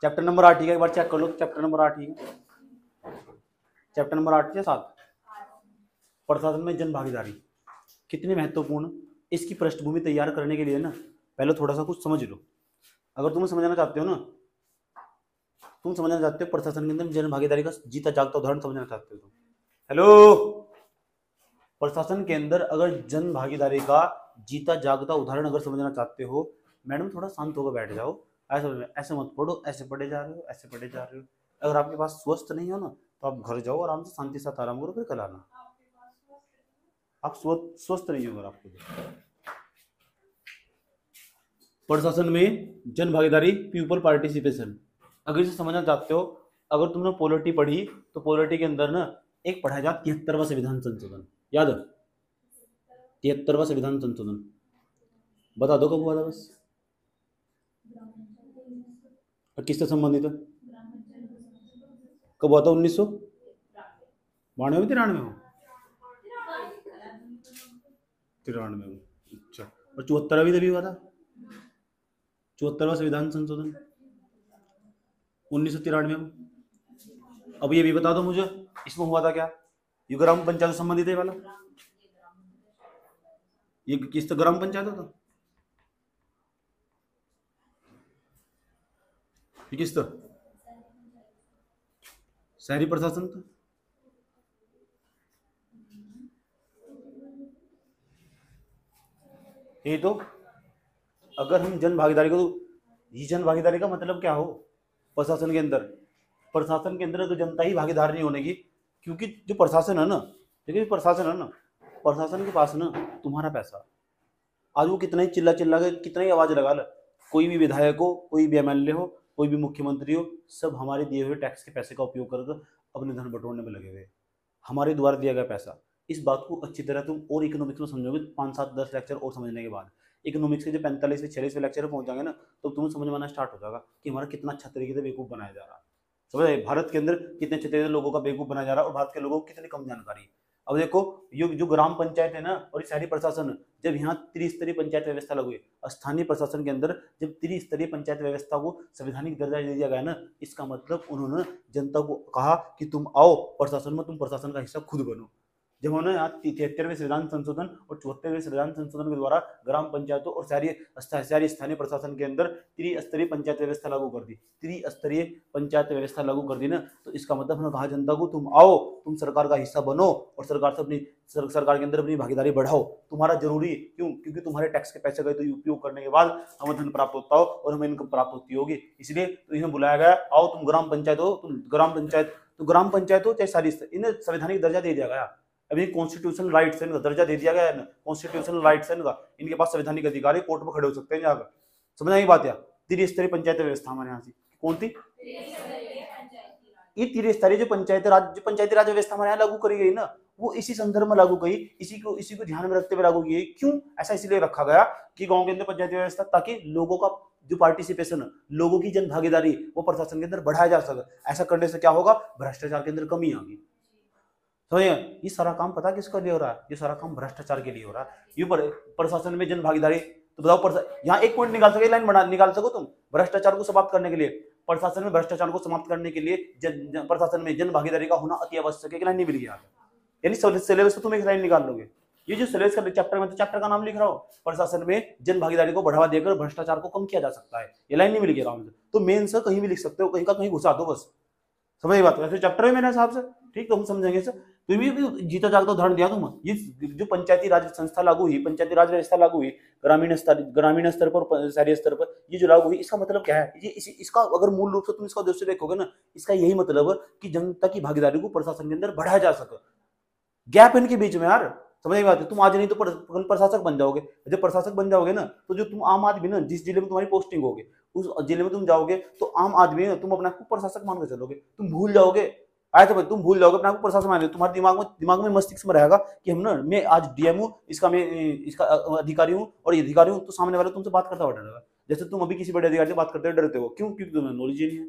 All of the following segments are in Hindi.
चैप्टर नंबर 8 ठीक है, एक बार चेक कर लो। चैप्टर नंबर 8 ठीक है, चैप्टर नंबर 8 या 7, प्रशासन में जन भागीदारी कितनी महत्वपूर्ण। इसकी पृष्ठभूमि तैयार करने के लिए ना पहले थोड़ा सा कुछ समझ लो। अगर तुम समझना चाहते हो ना, तुम समझना चाहते हो प्रशासन के अंदर जन भागीदारी का जीता जागता उदाहरण समझना चाहते हो तुम, हेलो, प्रशासन के अंदर अगर जन भागीदारी का जीता जागता उदाहरण अगर समझना चाहते हो, मैडम थोड़ा शांत होकर बैठ जाओ। ऐसे मत पढ़ो, ऐसे पढ़े जा रहे हो, ऐसे पढ़े जा रहे हो। अगर आपके पास स्वस्थ नहीं हो ना तो आप घर जाओ, आराम से शांति से आराम करो, फिर कल आना। आप स्वस्थ नहीं हो अगर आपको। प्रशासन में जन भागीदारी, पीपल पार्टिसिपेशन, अगर इसे समझना चाहते हो, अगर तुमने पॉलिटी पढ़ी तो पॉलिटी के अंदर ना एक पढ़ा जाता 73वां संविधान संशोधन, याद है? 73वां संविधान संशोधन बता दो कब हुआ था बस, और किससे संबंधित है? कब हुआ था? 1992 में, 93 में, 93 में। अच्छा, और 74 भी तभी हुआ था, 74वां संविधान संशोधन 1993 में। अब ये भी बता दो मुझे, इसमें हुआ था क्या? ये ग्राम पंचायत से संबंधित है वाला, ये किस तो ग्राम पंचायत होता, ये किस तो शहरी प्रशासन था। ये तो अगर हम जन भागीदारी को, ये जन भागीदारी का मतलब क्या हो प्रशासन के अंदर? प्रशासन के अंदर अगर जनता ही भागीदार नहीं होने की, क्योंकि जो प्रशासन है ना, देखिए प्रशासन है ना, प्रशासन के पास ना तुम्हारा पैसा, आज वो कितना ही चिल्ला चिल्ला के कितना ही आवाज लगा ले, कोई भी विधायक हो, कोई भी एमएलए हो, कोई भी मुख्यमंत्री हो, सब हमारे दिए हुए टैक्स के पैसे का उपयोग कर अपने धन बटोरने में लगे हुए, हमारे द्वारा दिया गया पैसा। इस बात को अच्छी तरह तुम और इकोनॉमिक्स में समझोगे 5, 7, 10 लेक्चर और समझने के बाद, इकोनॉमिक्स के जो 45वें 46वें लेक्चर पहुंच जाएंगे ना, तो तुम्हें समझ में आना स्टार्ट हो जाएगा कि हमारा कितना अच्छा तरीके से बेवकूफ बनाया जा रहा है। समझ, भारत के अंदर कितने अच्छे तरीके से लोगों का बेवकूफ बनाया जा रहा है, और भारत के लोगों को कितनी कम जानकारी। अब देखो, ये जो ग्राम पंचायत है ना और शहरी प्रशासन, जब यहाँ त्रिस्तरीय पंचायत व्यवस्था लागू हुई, स्थानीय प्रशासन के अंदर जब त्रिस्तरीय पंचायत व्यवस्था को संवैधानिक दर्जा दे दिया गया ना, इसका मतलब उन्होंने जनता को कहा कि तुम आओ प्रशासन में, तुम प्रशासन का हिस्सा खुद बनो। जब उन्होंने आज 73वें संविधान संशोधन और 74वें संविधान संशोधन के द्वारा ग्राम पंचायतों और शहरी स्थानीय प्रशासन के अंदर त्रिस्तरीय पंचायत व्यवस्था लागू कर दी, त्रिस्तरीय पंचायत व्यवस्था लागू कर दी ना, तो इसका मतलब उन्होंने कहा जनता को तुम आओ, तुम सरकार का हिस्सा बनो और सरकार से अपनी सरकार के अंदर अपनी भागीदारी बढ़ाओ। तुम्हारा जरूरी क्यों? क्योंकि तुम्हारे टैक्स के पैसे का तो उपयोग करने के बाद हमें धन प्राप्त होता हो और हमें इनकम प्राप्त होती होगी, इसलिए तो इन्हें बुलाया गया, आओ तुम ग्राम पंचायत हो, तुम ग्राम पंचायत, तो ग्राम पंचायत हो चाहे सारी, इन्हें संवैधानिक दर्जा दे दिया गया। अभी कॉन्स्टिट्यूशनल राइट्स है, इनका दर्जा दे दिया गया है ना, कॉन्स्टिट्यूशनल राइट्स है इनका, इनके पास संवैधानिक अधिकार है, कोर्ट में खड़े हो सकते हैं जाकर। समझ आई बात? या त्रिस्तरीय पंचायत व्यवस्था हमारे यहाँ से कौन थी? ये त्रिस्तरीय जो पंचायती राज व्यवस्था हमारे यहाँ लागू करी गई ना, वो इसी संदर्भ में लागू गई, इसी को ध्यान में रखते हुए लागू की गई। क्यों ऐसा? इसलिए रखा गया कि गांव के अंदर पंचायती व्यवस्था, ताकि लोगों का जो पार्टिसिपेशन है, लोगों की जन भागीदारी, वो प्रशासन के अंदर बढ़ाया जा सके। ऐसा करने से क्या होगा? भ्रष्टाचार के अंदर कमी आएगी। तो ये सारा काम पता किसके लिए हो रहा है? ये सारा काम भ्रष्टाचार के लिए हो रहा है। ये प्रशासन में जन भागीदारी, तो बताओ यहाँ एक पॉइंट निकाल सके, लाइन बना निकाल सको तुम, भ्रष्टाचार को समाप्त करने के लिए, प्रशासन में भ्रष्टाचार को समाप्त करने के लिए प्रशासन में जन भागीदारी का होना अति आवश्यक है, लाइन नहीं मिल गया, यानी सिलेबस तुम एक लाइन निकाल लोगे। ये जो सिलेबस का चैप्टर में, तो चैप्टर का नाम लिख रहा हूँ, प्रशासन में जन भागीदारी को बढ़ावा देकर भ्रष्टाचार को कम किया जा सकता है, ये लाइन नहीं मिल गया राम से, तो मेन से कहीं भी लिख सकते हो, कहीं का कहीं घुसा दो बस। समझ बात? वैसे चैप्टर है मेरे हिसाब से, ठीक, तो हम समझेंगे सर। तो भी जीता जागता उदाहरण दिया तुम, ये जो पंचायती राज संस्था लागू हुई, पंचायती राज व्यवस्था लागू हुई ग्रामीण स्तर पर, शहरी स्तर पर, ये जो लागू हुई, इसका मतलब क्या है? ये इसका अगर मूल रूप से तुम इसका उद्देश्य देखोगे ना, इसका यही मतलब है कि जनता की भागीदारी को प्रशासन के अंदर बढ़ाया जा सके। गैप इनके बीच में यार, समझ में आती? तुम आज नहीं तो कल प्रशासक बन जाओगे। जब प्रशासक बन जाओगे ना, तो जो तुम आम आदमी ना, जिस जिले में तुम्हारी पोस्टिंग होगी, उस जिले में तुम जाओगे, तो आम आदमी ना, तुम अपने आप को प्रशासक मान के चलोगे, तुम भूल जाओगे, आए तो भाई तुम भूल जाओगे अपने आप को प्रशासक मान, तुम्हारे दिमाग में मस्तिष्क में रहेगा कि हम ना, मैं आज डीएम हूँ, इसका अधिकारी हूँ और ये अधिकारी हूँ, तो सामने वाला तुमसे बात करता हुआ डरेगा। जैसे तुम अभी किसी बड़े अधिकारी से बात करते हुए डरते हो, क्यों? क्योंकि तुम्हें नॉलेज ही नहीं है।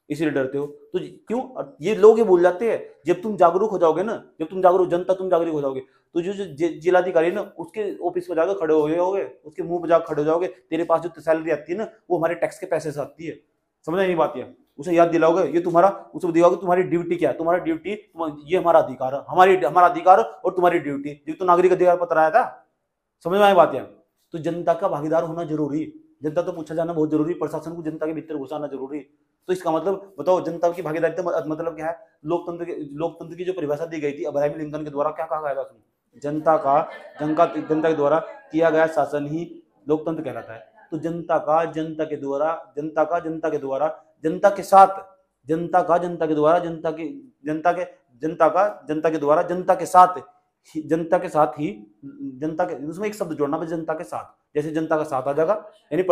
इसीलिए डरते हो। तो क्यों ये लोग ये भूल जाते हैं, जब तुम जागरूक हो जाओगे ना, जब तुम जागरूक, जनता तुम जागरूक हो जाओगे, तो जो जो जिलाधिकारी ना उसके ऑफिस पर जाकर खड़े हो गए होगे, उसके मुंह पर जाकर खड़े हो जाओगे, तेरे पास जो सैलरी आती है ना वो हमारे टैक्स के पैसे से आती है। समझ नहीं बात है, उसे याद दिलाओगे ये तुम्हारा, उसे दिखाओगे तुम्हारी ड्यूटी क्या है, तुम्हारा ड्यूटी, ये हमारा अधिकार है, हमारा अधिकार और तुम्हारी ड्यूटी, जो तो नागरिक अधिकार पत्र आया था। समझ में आई बात है। तो जनता का भागीदार होना जरूरी, जनता तो पूछा जाना बहुत जरूरी, प्रशासन को जनता के भीतर घुसाना जरूरी। तो इसका मतलब बताओ जनता की भागीदारी का मतलब क्या है? लोकतंत्र की जो परिभाषा दी गई थी अब्राहम लिंकन के द्वारा, क्या कहा गया था उसमें? जनता के द्वारा किया गया शासन ही लोकतंत्र कहलाता है। तो जनता का जनता के द्वारा, जनता के साथ, जनता के द्वारा, जनता के साथ ही, जनता के उसमें एक शब्द जोड़ना, जनता के साथ, जैसे जनता का साथ आ जाएगा, यानी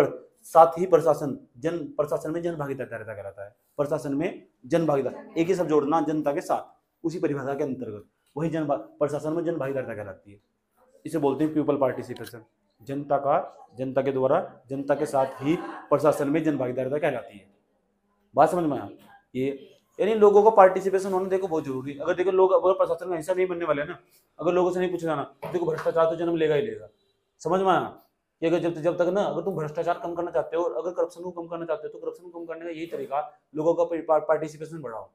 साथ ही प्रशासन, प्रशासन में जन भागीदारिता कहलाता है। प्रशासन में जन भागीदार, एक ही शब्द जोड़ना, जनता के साथ, उसी परिभाषा के अंतर्गत वही प्रशासन में जन भागीदारिता कहलाती है। इसे बोलते हैं पीपल पार्टिसिपेशन। जनता के द्वारा, जनता के साथ ही प्रशासन में जन भागीदारिता कहलाती है। बात समझ में आया? ये यानी लोगों का पार्टिसिपेशन होना देखो बहुत जरूरी है। अगर देखो लोग, अगर प्रशासन का हिस्सा नहीं बनने वाले ना, अगर लोगों से नहीं पूछा जाना, देखो भ्रष्टाचार तो जन्म लेगा ही लेगा। समझ में आया? कि अगर जब तक ना, अगर तुम भ्रष्टाचार कम करना चाहते हो और अगर करप्शन को कम करना चाहते हो, तो करप्शन को कम करने का यही तरीका, लोगों का पार्टिसिपेशन बढ़ाओ।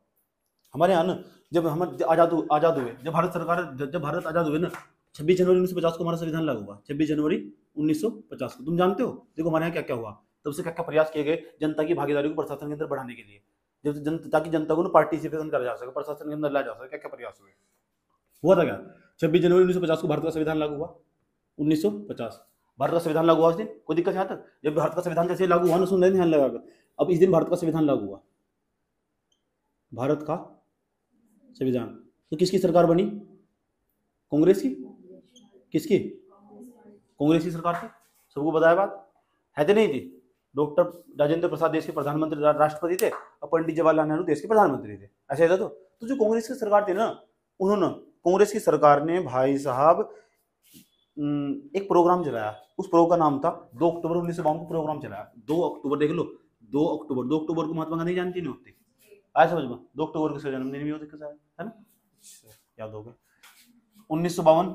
हमारे यहाँ ना, जब हम आजाद हुए, जब भारत आजाद हुए ना, 26 जनवरी 1950 को हमारा संविधान लागू हुआ। 26 जनवरी 1950 को, तुम जानते हो देखो हमारे यहाँ क्या क्या हुआ, तब से क्या क्या प्रयास किए गए जनता की भागीदारी को प्रशासन के अंदर बढ़ाने के लिए, ताकि जनता को ना पार्टिसिपेशन करा जा सके, प्रशासन के अंदर लाया जा सके। क्या क्या प्रयास हुए, हुआ था क्या? 26 जनवरी 1950 को भारत का संविधान लागू हुआ। 1950 भारत का संविधान लागू हुआ उस दिन, कोई दिक्कत यहाँ तक? जब भारत का संविधान जैसे लागू हुआ ना, सुन रहे ध्यान लगाकर, अब इस दिन भारत का संविधान लागू हुआ, भारत का संविधान। तो किसकी सरकार बनी? कांग्रेस की। किसकी? कांग्रेस की सरकार थी। सबको बताया बात है तो नहीं थी? डॉक्टर राजेंद्र प्रसाद देश के प्रधानमंत्री, राष्ट्रपति थे, और पंडित जवाहरलाल नेहरू देश के प्रधानमंत्री थे। ऐसा था। तो जो कांग्रेस की सरकार थी ना, उन्होंने, कांग्रेस की सरकार ने भाई साहब एक प्रोग्राम चलाया। उस प्रोग्राम का नाम था 2 अक्टूबर 1952 को प्रोग्राम चलाया। 2 अक्टूबर, देख लो, 2 अक्टूबर को महात्मा गांधी जानती नहीं होती, आए समझ में? 2 अक्टूबर को जन्मदिन भी होती है ना, याद हो गया। 1952,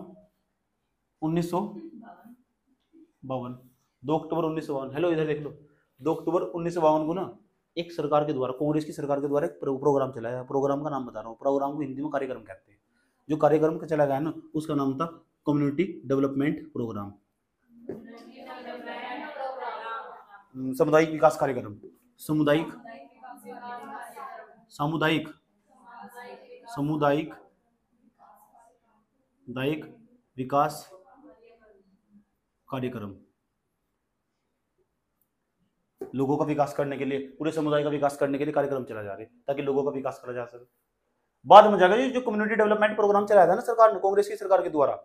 2 अक्टूबर 1952, हेलो इधर देख लो। 2 अक्टूबर 1952 को ना एक सरकार के द्वारा, कांग्रेस की सरकार के द्वारा एक प्रोग्राम चलाया। प्रोग्राम का नाम बता रहा हूँ, प्रोग्राम को हिंदी में कार्यक्रम कहते हैं। जो कार्यक्रम का चला गया ना, उसका नाम था कम्युनिटी डेवलपमेंट प्रोग्राम, सामुदायिक विकास कार्यक्रम, सामुदायिक विकास कार्यक्रम। लोगों का विकास करने के लिए, पूरे समुदाय का विकास करने के लिए कार्यक्रम चला जा रहा है, ताकि लोगों का विकास करा जा सके। बाद में जाकर जो कम्युनिटी डेवलपमेंट प्रोग्राम चलाया था ना सरकार ने, कांग्रेस की सरकार के द्वारा,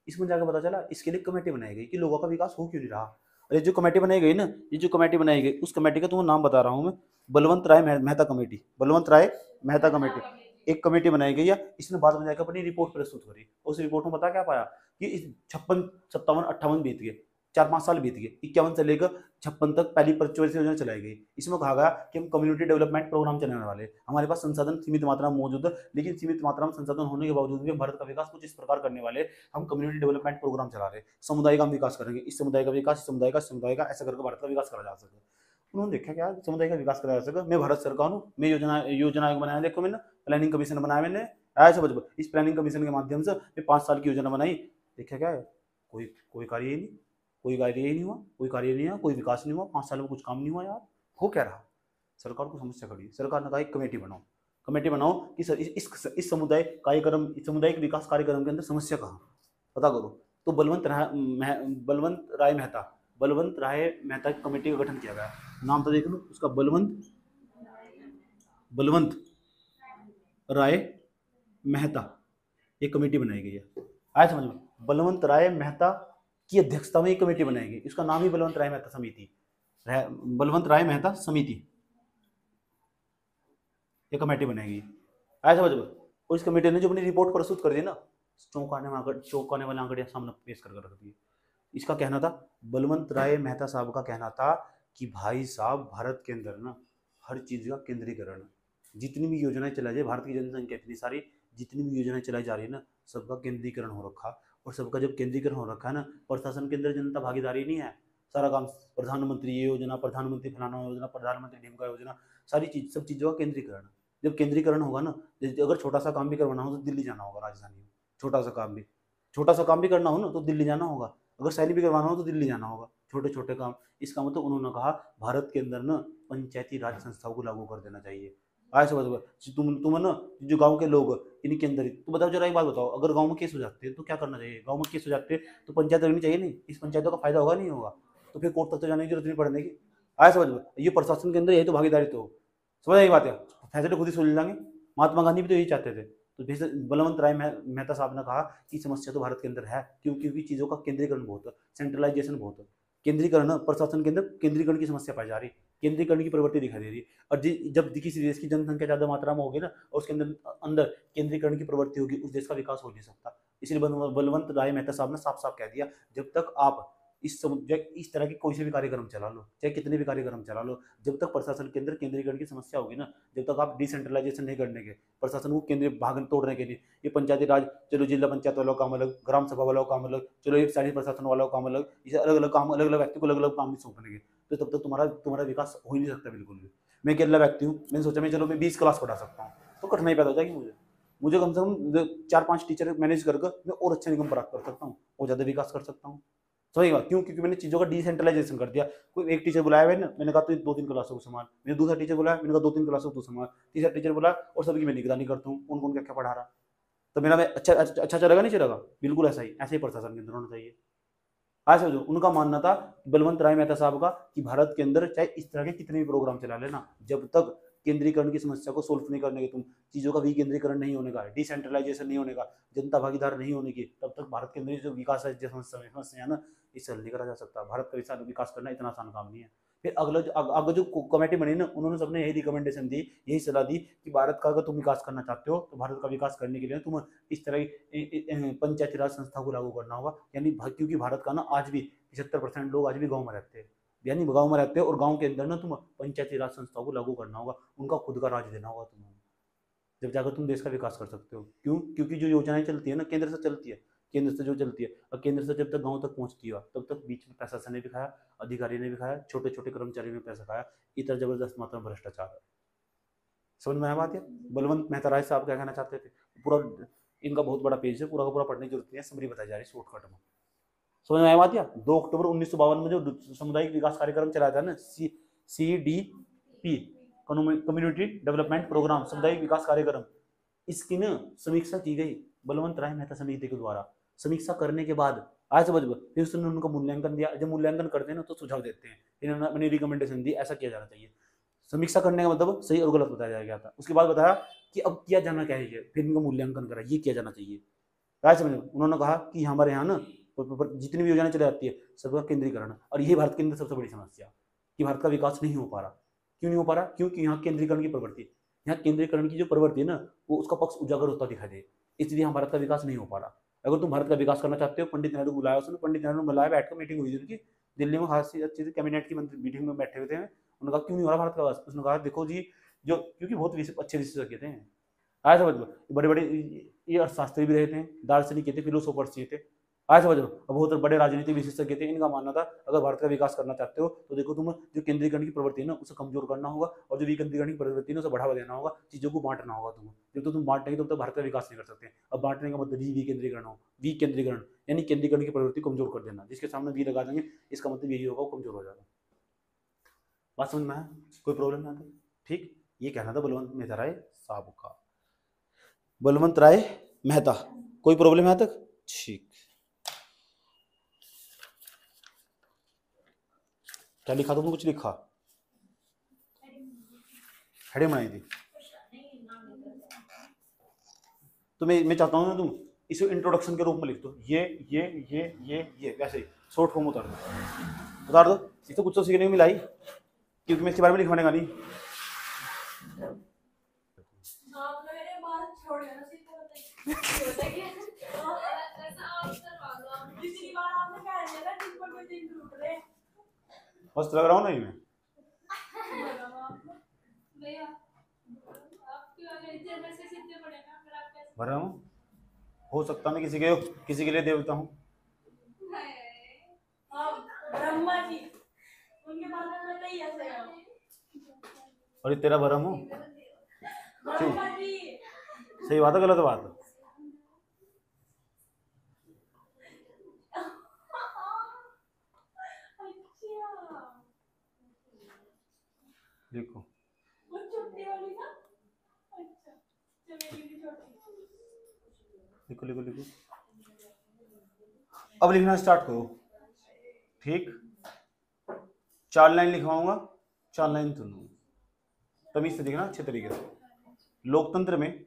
इसमें जाकर पता चला इसके लिए कमेटी बनाई गई कि लोगों का विकास हो क्यों नहीं रहा। अरे जो कमेटी बनाई गई ना, ये जो कमेटी बनाई गई, उस कमेटी का तुम्हें नाम बता रहा हूँ मैं, बलवंत राय मेहता कमेटी। बलवंत राय मेहता कमेटी एक कमेटी बनाई गई है। इसने बाद में जाकर अपनी रिपोर्ट प्रस्तुत करी। उस रिपोर्ट में पता क्या पाया कि इस 56, 57, 58 बीत गए, 4-5 साल बीत गए, 51 से लेकर 56 तक पहली पंचवर्षीय योजना चलाई गई। इसमें कहा गया कि हम कम्युनिटी डेवलपमेंट प्रोग्राम चलाने वाले, हमारे पास संसाधन सीमित मात्रा में मौजूद है, लेकिन सीमित मात्रा में संसाधन होने के बावजूद भी हम भारत का विकास कुछ इस प्रकार करने वाले, हम कम्युनिटी डेवलपमेंट प्रोग्राम चला रहे, समुदाय का हम विकास करेंगे, इस समुदाय का विकास, समुदाय का ऐसा करके भारत का विकास करा जा सके। उन्होंने देखा क्या समुदाय का विकास करा जा सके। मैं भारत सरकार हूँ, मैं योजना बनाया, देखो मैंने प्लानिंग कमीशन बनाया, मैंने ऐसा समझ, इस प्लानिंग कमीशन के माध्यम से मैं 5 साल की योजना बनाई। देखा क्या है, कोई कार्य ही नहीं, कोई कार्य ही नहीं हुआ, कोई विकास नहीं हुआ, 5 साल में कुछ काम नहीं हुआ यार। हो क्या रहा? सरकार को समस्या खड़ी। सरकार ने कहा एक कमेटी बनाओ कि सर इस समुदाय कार्यक्रम, इस सामुदायिक विकास कार्यक्रम के अंदर समस्या कहाँ, पता करो। तो बलवंत राय मेहता कमेटी का गठन किया गया। नाम तो देख लो उसका, बलवंत राय मेहता, एक कमेटी बनाई गई है। आया समझ में? बलवंत राय मेहता की अध्यक्षता में एक कमेटी बनाई गई, इसका नाम ही बलवंत राय मेहता समिति, ये कमेटी बनाई गई। आया समझ में? और इस कमेटी ने जो अपनी रिपोर्ट प्रस्तुत कर दी ना, चौंकाने वाले आंकड़े सामने पेश कर रख दिए। इसका कहना था, बलवंत राय मेहता साहब का कहना था कि भाई साहब भारत के अंदर ना हर चीज़ का केंद्रीकरण। जितनी भी योजनाएं चलाई जाए, भारत की जनसंख्या इतनी सारी, जितनी भी योजनाएं चलाई जा रही है ना, सबका केंद्रीकरण हो रखा। और सबका जब केंद्रीकरण हो रखा है ना, प्रशासन के अंदर जनता भागीदारी नहीं है। सारा काम प्रधानमंत्री ये योजना, प्रधानमंत्री फलाना योजना, प्रधानमंत्री ढिमका योजना, सारी चीज, सब चीज़ों का केंद्रीकरण। जब केंद्रीकरण होगा ना, जैसे अगर छोटा सा काम भी करवाना हो तो दिल्ली जाना होगा, राजधानी में। छोटा सा काम भी, छोटा सा काम भी करना हो ना तो दिल्ली जाना होगा। अगर सैली भी करवाना हो तो दिल्ली जाना होगा, छोटे छोटे काम। इसका मतलब उन्होंने कहा भारत के अंदर ना पंचायती राज संस्थाओं को लागू कर देना चाहिए। आज से बताओ, तुम है ना, जो गांव के लोग इन्हीं के अंदर ही, तो बताओ जरा एक बात बताओ, अगर गांव में केस हो जाते हैं तो क्या करना चाहिए? गांव में केस हो जाते हैं तो पंचायत लगनी चाहिए नहीं? इस पंचायतों का फायदा होगा नहीं होगा? तो फिर कोर्ट तक तो जाने की जरूरत नहीं पड़ने की। आज समझ में, ये प्रशासन के अंदर यही तो भागीदारी तो हो। समझ आई बात है? फैसले खुद ही सुन लेंगे। महात्मा गांधी भी तो यही चाहते थे। तो बलवंत राय मेहता साहब ने कहा कि समस्या तो भारत के अंदर है, क्योंकि चीजों का केंद्रीकरण बहुत है, सेंट्रलाइजेशन बहुत है। केंद्रीकरण, प्रशासन के अंदर केंद्रीकरण की समस्या पाई जा रही, केंद्रीकरण की प्रवृत्ति दिखाई दे रही है। और जब किसी देश की जनसंख्या ज्यादा मात्रा में होगी ना, और उसके अंदर अंदर केंद्रीकरण की प्रवृत्ति होगी, उस देश का विकास हो नहीं सकता। इसलिए बलवंत राय मेहता साहब ने साफ साफ कह दिया, जब तक आप इस तरह के कोई से भी कार्यक्रम चला लो, चाहे कितने भी कार्यक्रम चला लो, जब तक प्रशासन के अंदर केंद्रीकरण की समस्या होगी ना, जब तक आप डिसेंट्रलाइजेशन नहीं करने के, प्रशासन को केंद्रीय भाग तोड़ने के लिए, ये पंचायती राज, चलो जिला पंचायत वालों का काम अलग, ग्राम सभा वालों का काम अलग, चलो एक स्थानीय प्रशासन वालों का काम अलग, इसे अलग अलग काम, अलग अलग व्यक्ति को अलग अलग काम सौंपने के, तो तब तक तुम्हारा विकास हो ही नहीं सकता बिल्कुल भी। मैं अकेला व्यक्ति हूँ, मैंने सोचा मैं चलो मैं 20 क्लास पढ़ा सकता हूँ, तो कठिनाई पैदा हो जाएगी मुझे। मुझे कम से कम 4-5 टीचर मैनेज करके मैं और अच्छा इनकम प्राप्त कर सकता हूँ, और ज्यादा विकास कर सकता हूँ। सही बात, क्यों? क्योंकि मैंने चीजों का डिसेंट्रलाइजेशन कर दिया। कोई एक टीचर बुलाया मैंने, मैंने कहा तो 2-3 क्लासों को संभाल। मैंने दूसरा टीचर बुलाया, मैंने कहा 2-3 क्लासों को तू संभाल। तीसरा टीचर बुलाया और सबकी मैं निगरानी करता हूँ, कौन कौन क्या क्या पढ़ा रहा। तो मेरा मैं अच्छा चलेगा नहीं चलेगा? बिल्कुल ऐसा ही, ऐसे ही प्रशासन के अंदर होना चाहिए। आज समझो, उनका मानना था बलवंत राय मेहता साहब का कि भारत के अंदर चाहे इस तरह के कितने भी प्रोग्राम चला लेना, जब तक केंद्रीकरण की समस्या को सोल्व नहीं करने के, तुम चीजों का विकेंद्रीकरण नहीं होने का, डिसेंट्रलाइजेशन नहीं होने का, जनता भागीदार नहीं होने की, तब तक भारत के अंदर जो विकास है, जो समस्या है ना, इसे हल नहीं करा जा सकता। भारत का विकास करना इतना आसान काम नहीं है। फिर अगला जो कमेटी बनी ना, उन्होंने सबने यही रिकमेंडेशन दी, यही सलाह दी कि भारत का अगर तुम विकास करना चाहते हो, तो भारत का विकास करने के लिए तुम इस तरह की पंचायती राज संस्था को लागू करना होगा। यानी क्योंकि भारत का ना आज भी 75% लोग आज भी गाँव में रहते हैं, यानी गाँव में रहते हैं, और गाँव के अंदर ना तुम पंचायती राज संस्थाओं को लागू करना होगा, उनका खुद का राज देना होगा तुम्हें, जब जाकर तुम देश का विकास कर सकते हो। क्यों? क्योंकि जो योजनाएं चलती है ना, केंद्र से चलती है, केंद्र से जो चलती है, और केंद्र से जब तक गांव तक पहुंचती है, तब तक बीच में प्रशासन ने भी खाया, अधिकारी ने भी खाया, छोटे छोटे कर्मचारी ने पैसा खाया। इतना जबरदस्त मात्रा में भ्रष्टाचार है। समझ में आया बात? है बलवंत मेहता राय साहब क्या कहना चाहते थे? पूरा इनका बहुत बड़ा पेज है, पूरा का पूरा पढ़ने की जरूरत नहीं है, समरी बताई जा रही है शॉर्टकट में। समझ में आया बात? 2 अक्टूबर 1952 में जो सामुदायिक विकास कार्यक्रम चलाया था ना, CDP, कम्युनिटी डेवलपमेंट प्रोग्राम, सामुदायिक विकास कार्यक्रम, इसकी ना समीक्षा की गई बलवंत राय मेहता समिति के द्वारा। समीक्षा करने के बाद आज समझ, फिर उसने उनका मूल्यांकन दिया। जब मूल्यांकन करते हैं ना, तो सुझाव देते हैं, इन्होंने अपनी रिकमेंडेशन दी, ऐसा किया जाना चाहिए। समीक्षा करने का मतलब सही और गलत बताया गया था। उसके बाद बताया कि अब किया जाना क्या है, फिर इनका मूल्यांकन करा, ये किया जाना चाहिए। आज समझ, उन्होंने कहा कि हमारे यहाँ ना जितनी भी योजनाएं चलाई जाती है, सबका केंद्रीकरण, और यही भारत के अंदर सबसे बड़ी समस्या कि भारत का विकास नहीं हो पा रहा। क्यों नहीं हो पा रहा? क्योंकि यहाँ केंद्रीकरण की प्रवृत्ति, यहाँ केंद्रीकरण की जो प्रवृत्ति है ना, वो उसका पक्ष उजागर होता दिखाई दे, इसलिए यहाँ भारत का विकास नहीं हो पा रहा। अगर तुम भारत का विकास करना चाहते हो, पंडित नेहरू बुलाया, उसने पंडित नेहरू बुलाया, बैठकर मीटिंग हुई उनकी दिल्ली में, खासी अच्छी थी, कैबिनेट की मंत्री मीटिंग में बैठे हुए थे। उन्होंने कहा क्यों नहीं हो रहा भारत का विकास? उसने कहा देखो जी, जो क्योंकि बहुत अच्छे विशेषज्ञ थे, आया समझ लो, बड़े बड़े ये अर्थशास्त्री भी रहे थे, दार्शनिक थे, फिलोसोफर्स थे, आया समझ लो, बहुत बड़े राजनीतिक विशेषज्ञ थे। इनका मानना था अगर भारत का विकास करना चाहते हो तो देखो, तुम जो केंद्रीकरण की प्रवृत्ति है ना, उसे कमजोर करना होगा, और जो विकेंद्रीकरण की प्रवृत्ति है उसे बढ़ावा देना होगा, चीजों को बांटना होगा तुम्हें। जब तो तुम बांटेंगे तब तो भारत का विकास नहीं कर सकते। अब बांटने का मतलब ही विकेंद्रीकरण हो, विकेंद्रीकरण यानी केंद्रीकरण की प्रवृत्ति कमजोर कर देना, जिसके सामने वी लगा देंगे, इसका मतलब यही होगा, वो कमजोर हो जाएगा। बात समझ में आया? कोई प्रॉब्लम नहीं आता? ठीक, ये कहना था बलवंत मेहता राय साहब का। बलवंत राय मेहता, कोई प्रॉब्लम है तक? ठीक, क्या लिखा? तुमने कुछ लिखा? हेडिंग बनाई थी? तो मैं चाहता हूँ ना, तुम इसे इंट्रोडक्शन के रूप में लिख दो, ये वैसे ही शॉर्ट फॉर्म उतार दो। इसे कुछ तो सीखने को मिलाई, क्योंकि मैं इसके बारे में लिखवाने का नहीं। मस्त लग रहा हूँ ना मैं? भरा हूँ, हो सकता मैं किसी के लिए देवता हूँ। ब्रह्मा जी उनके बारे में नहीं ऐसे हो। और ये तेरा भरम हो। ब्रह्मा जी सही बात है गलत बात है? देखो वो छुट्टी वाली ना। अच्छा चमेली की छोटी। लिखो लिखो लिखो, अब लिखना स्टार्ट करो। ठीक, 4 लाइन लिखवाऊंगा, 4 लाइन सुनूंगा, तमीज से देखना अच्छे तरीके से। लोकतंत्र में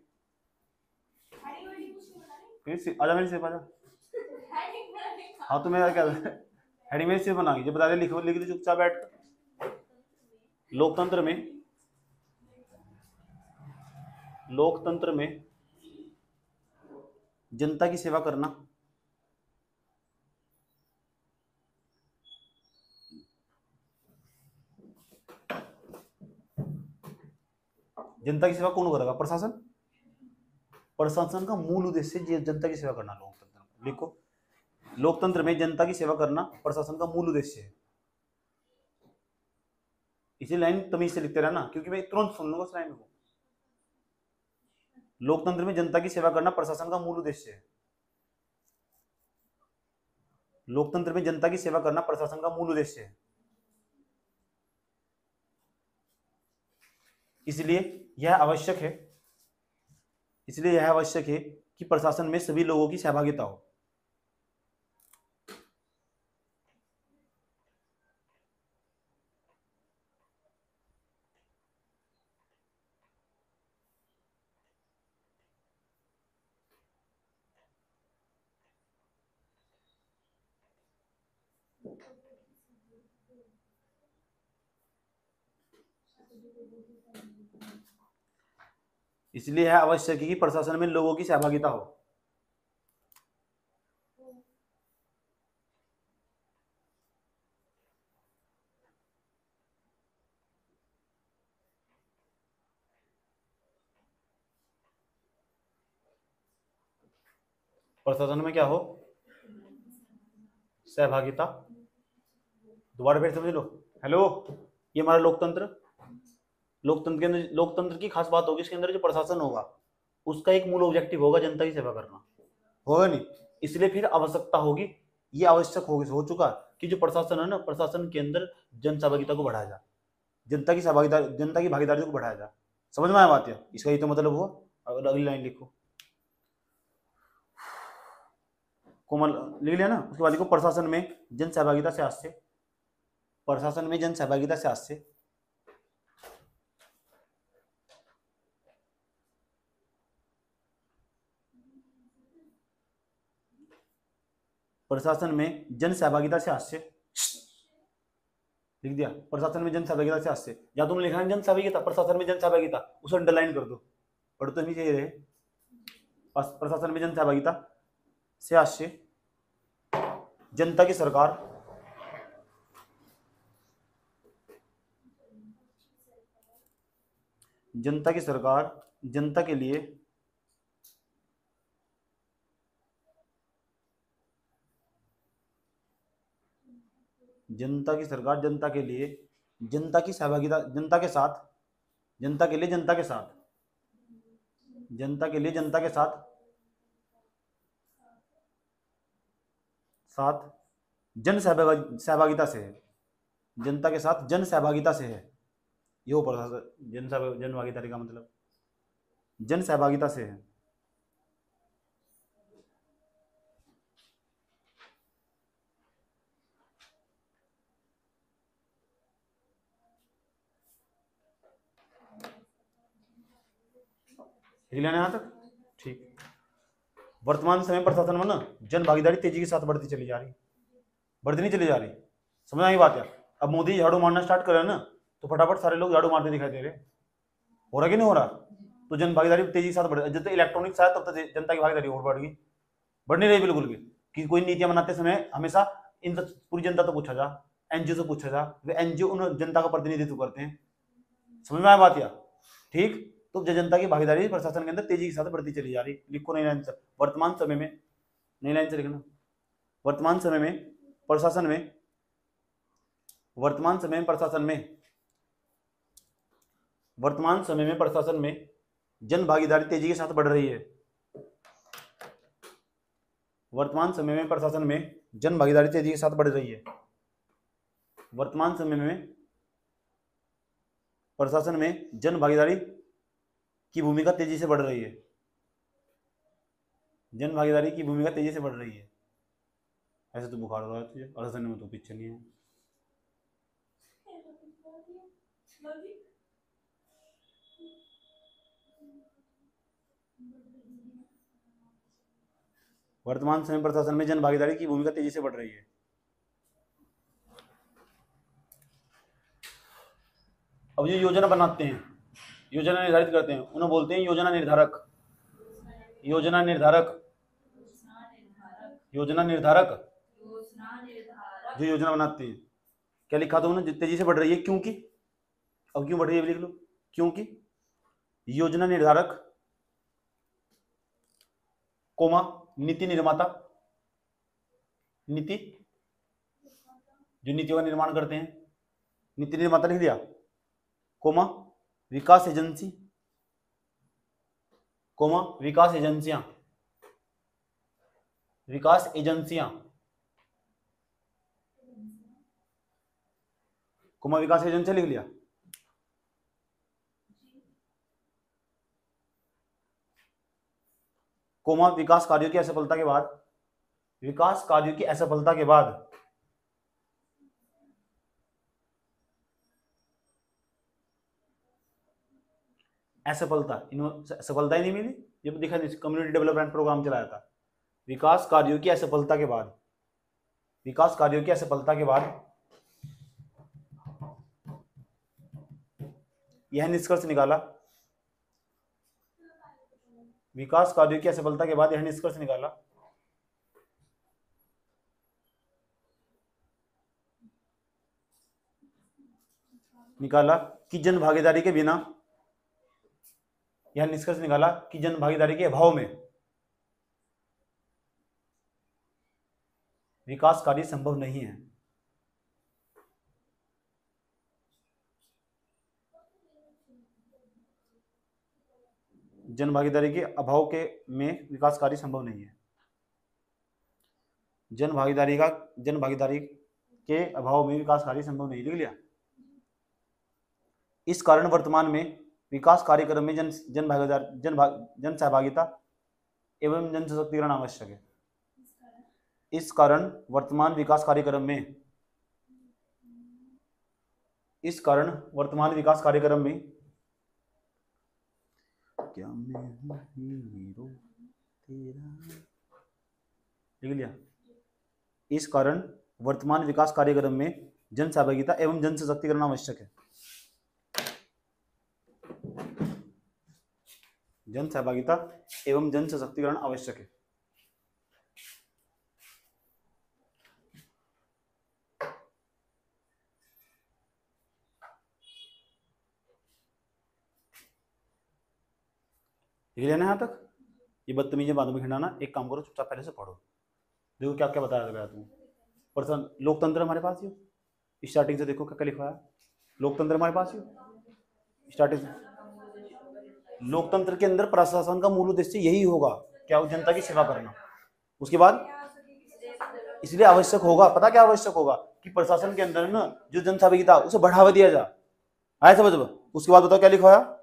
आजा मेरे से आजा। हाँ तो मेरा क्या हेडिंग में से बनाएंगे, जब बता दे लिखो, लिख दे चुपचाप बैठ कर। लोकतंत्र में जनता की सेवा करना, जनता की सेवा कौन करेगा? प्रशासन। प्रशासन का मूल उद्देश्य जनता की सेवा करना। लोकतंत्र में लिखो, लोकतंत्र में जनता की सेवा करना प्रशासन का मूल उद्देश्य है। इसी लाइन तमीज से लिखते रहना, क्योंकि मैं तुरंत सुन लूंगा उस लाइन को। लोकतंत्र में जनता की सेवा करना प्रशासन का मूल उद्देश्य है। लोकतंत्र में जनता की सेवा करना प्रशासन का मूल उद्देश्य है। इसलिए यह आवश्यक है कि प्रशासन में सभी लोगों की सहभागिता हो। इसलिए यह आवश्यक है कि प्रशासन में लोगों की सहभागिता हो। प्रशासन में क्या हो? सहभागिता। दोबारा फिर समझ लो। हेलो, ये हमारा लोकतंत्र की खास बात होगी, इसके अंदर जो प्रशासन होगा उसका एक मूल ऑब्जेक्टिव होगा जनता की सेवा करना, होगा नहीं? इसलिए फिर आवश्यकता होगी, ये आवश्यक हो चुका कि जो प्रशासन है ना, प्रशासन के अंदर जन सहभागिता को बढ़ाया जाए, जनता की भागीदारी को बढ़ाया जाए। समझ में आया बात है? इसका ये तो मतलब हुआ। अगली लाइन लिखो, कोमल लिख लिया ना? उसके बाद लिखो, प्रशासन में जन सहभागिता से हास्य। प्रशासन में जन सहभागिता से हास्य। प्रशासन में जन सहभागिता से हास्य लिख दिया। प्रशासन में जन सहभागिता से हास्य, या तुमने लिखा है जन सहभागिता, प्रशासन में जन सहभागिता, उसे अंडरलाइन कर दो, पढ़ तो नहीं चाहिए रहे। प्रशासन में जन सहभागिता से हास्य, जनता की सरकार जनता के लिए जनता की सरकार, जनता के लिए, जनता की सहभागिता, जनता के साथ, जनता के लिए, जनता के साथ, जनता के लिए, जनता के साथ, साथ जन सहभागिता से है, जनता के साथ जन सहभागिता से है। ये प्रशासन जन भागीदारी का मतलब जन सहभागिता से है। लेना यहाँ तक ठीक। वर्तमान समय प्रशासन में ना जन भागीदारी तेजी के साथ बढ़ती चली जा रही, बढ़ती नहीं चली जा रही। समझ आई बात है? अब मोदी झाड़ू मारना स्टार्ट करे ना, तो फटाफट सारे लोग झाड़ू मारते दिखाई दे रहे। हो रहा कि नहीं हो रहा? तो जन भागीदारी तेजी के साथ बढ़, जब तक इलेक्ट्रॉनिक्स आया तब तक जनता की भागीदारी और बढ़ गई, बढ़ नहीं रही बिल्कुल भी। कि कोई नीतियां बनाते समय हमेशा इन पूरी जनता तो पूछा जा, एनजीओ से पूछा जा, वे एनजीओ उन जनता का प्रतिनिधित्व करते हैं। समझ में आया बात? या ठीक। तो जनता की भागीदारी प्रशासन के अंदर तेजी के साथ बढ़ती चली जा रही। लिखो नई लाइन से, वर्तमान समय में, नई लाइन से लिखना, वर्तमान समय में प्रशासन में, वर्तमान समय में प्रशासन में, वर्तमान समय में प्रशासन में जन भागीदारी तेजी के साथ बढ़ रही है। वर्तमान समय में प्रशासन में जन भागीदारी तेजी के साथ बढ़ रही है। वर्तमान समय में प्रशासन में जन भागीदारी की भूमिका तेजी से बढ़ रही है। जन भागीदारी की भूमिका तेजी से बढ़ रही है। ऐसे तो बुखार हो रहा है तुझे, प्रशासन में तो पीछे नहीं है। वर्तमान समय प्रशासन में जन भागीदारी की भूमिका तेजी से बढ़ रही है। अब ये योजना बनाते हैं, योजना निर्धारित करते हैं, उन्हें बोलते हैं योजना निर्धारक। योजना निर्धारक, योजना निर्धारक जो योजना बनाते हैं। क्या लिखा था उन्होंने? तेजी से बढ़ रही है क्योंकि, अब क्यों बढ़ रही है लिख लो, क्योंकि योजना निर्धारक कोमा नीति निर्माता, नीति जो नीतियों का निर्माण करते हैं, नीति निर्माता लिख दिया, कोमा विकास एजेंसी, कोमा विकास एजेंसियां, विकास एजेंसियां, कोमा विकास एजेंसियां लिख लिया। कोमा विकास कार्यों की असफलता के बाद, विकास कार्यों की असफलता के बाद, असफलता, सफलता ही नहीं मिली, ये दिखा नहीं, कम्युनिटी डेवलपमेंट प्रोग्राम चलाया था। विकास कार्यों की असफलता के बाद, विकास कार्यों की असफलता के बाद यह निष्कर्ष निकाला, विकास कार्यों की असफलता के बाद यह निष्कर्ष निकाला कि जन भागीदारी के बिना, यह निष्कर्ष निकाला कि जन भागीदारी के अभाव में विकास कार्य संभव नहीं है। जन भागीदारी के अभाव के में विकास कार्य संभव नहीं है। जन भागीदारी के अभाव में विकास कार्य संभव नहीं, लिख लिया। इस कारण वर्तमान में विकास कार्यक्रम में जन सहभागिता एवं जन सशक्तिकरण आवश्यक है। इस कारण वर्तमान विकास कार्यक्रम में, इस कारण वर्तमान विकास कार्यक्रम में, क्या मैं हूं हीरो तेरा, लिख लिया। इस कारण वर्तमान विकास कार्यक्रम में जन सहभागिता एवं जन सशक्तिकरण आवश्यक है। जन सहभागिता एवं जन सशक्तिकरण आवश्यक है। लिख लेना यहां तक। ये बदतमीजी बातों में खिंडाना, एक काम करो, चुपचाप पहले से पढ़ो। देखो क्या क्या बताया गया तुम्हें। पर्सन लोकतंत्र हमारे पास ही, स्टार्टिंग से देखो क्या क्या लिखा है। लोकतंत्र हमारे पास ही, स्टार्टिंग से। लोकतंत्र के अंदर प्रशासन का मूल उद्देश्य यही होगा, क्या हो, जनता की सेवा करना। उसके बाद इसलिए आवश्यक होगा, पता क्या आवश्यक होगा, कि प्रशासन के अंदर ना जो जन सहभागिता उसे बढ़ावा दिया जाए। आया समझ में? उसके बाद बताओ क्या लिखा है।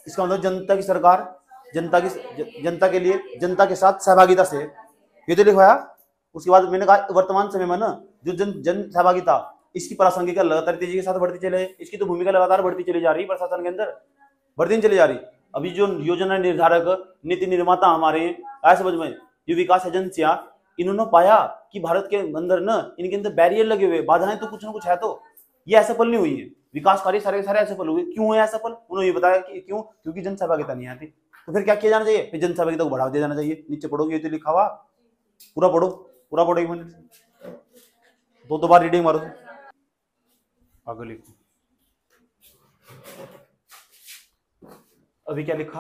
इसका मतलब जनता की सरकार, जनता के लिए, जनता के साथ सहभागिता से, ये तो लिखवाया। उसके बाद मैंने कहा वर्तमान समय में ना जो जन सहभागिता, इसकी प्रासंगिकता लगातार तेजी के साथ बढ़ती चले, इसकी तो भूमिका लगातार बढ़ती चली जा रही है प्रशासन के अंदर, बढ़ती चली जा रही। अभी जो योजना निर्धारक, नीति निर्माता हमारे आया समझ में, जो विकास एजेंसियां, इन्होंने पाया कि भारत के अंदर ना इनके अंदर बैरियर लगे हुए, बाधाएं तो कुछ ना कुछ है, तो ये असफल नहीं हुई है। विकास कार्य सारे सारे असफल हुए। क्यों है असफल? उन्होंने ये बताया कि क्यों, क्योंकि जन सहभागिता नहीं आती। तो फिर क्या किया जाना चाहिए? फिर जन सहभागिता को बढ़ावा दिया जाना चाहिए। नीचे पढ़ोगे ये तो लिखा हुआ, पूरा पढ़ो, पूरा पढ़ो, 1 मिनट, 2 बार रीडिंग मारो, आगे लिखो। अभी क्या लिखा?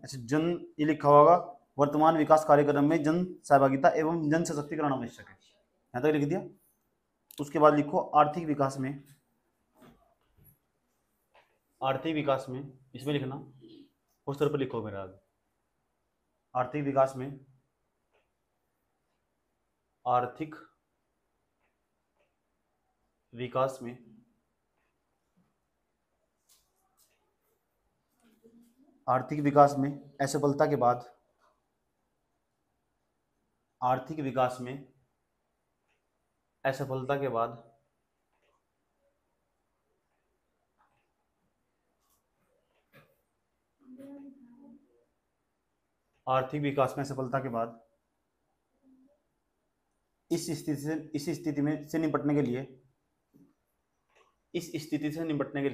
अच्छा, जन ये लिखा होगा वर्तमान विकास कार्यक्रम में जन सहभागिता एवं जन सशक्तिकरण आवश्यक है, यहाँ तक लिख दिया। उसके बाद लिखो आर्थिक विकास में, आर्थिक विकास में इसमें लिखना उस तरह पर लिखो मेरा आगे। आर्थिक विकास में, आर्थिक विकास में आर्थिक विकास में असफलता के बाद, आर्थिक विकास में असफलता के बाद आर्थिक विकास में सफलता के बाद इस स्थिति में से निपटने के लिए, इस स्थिति से निपटने के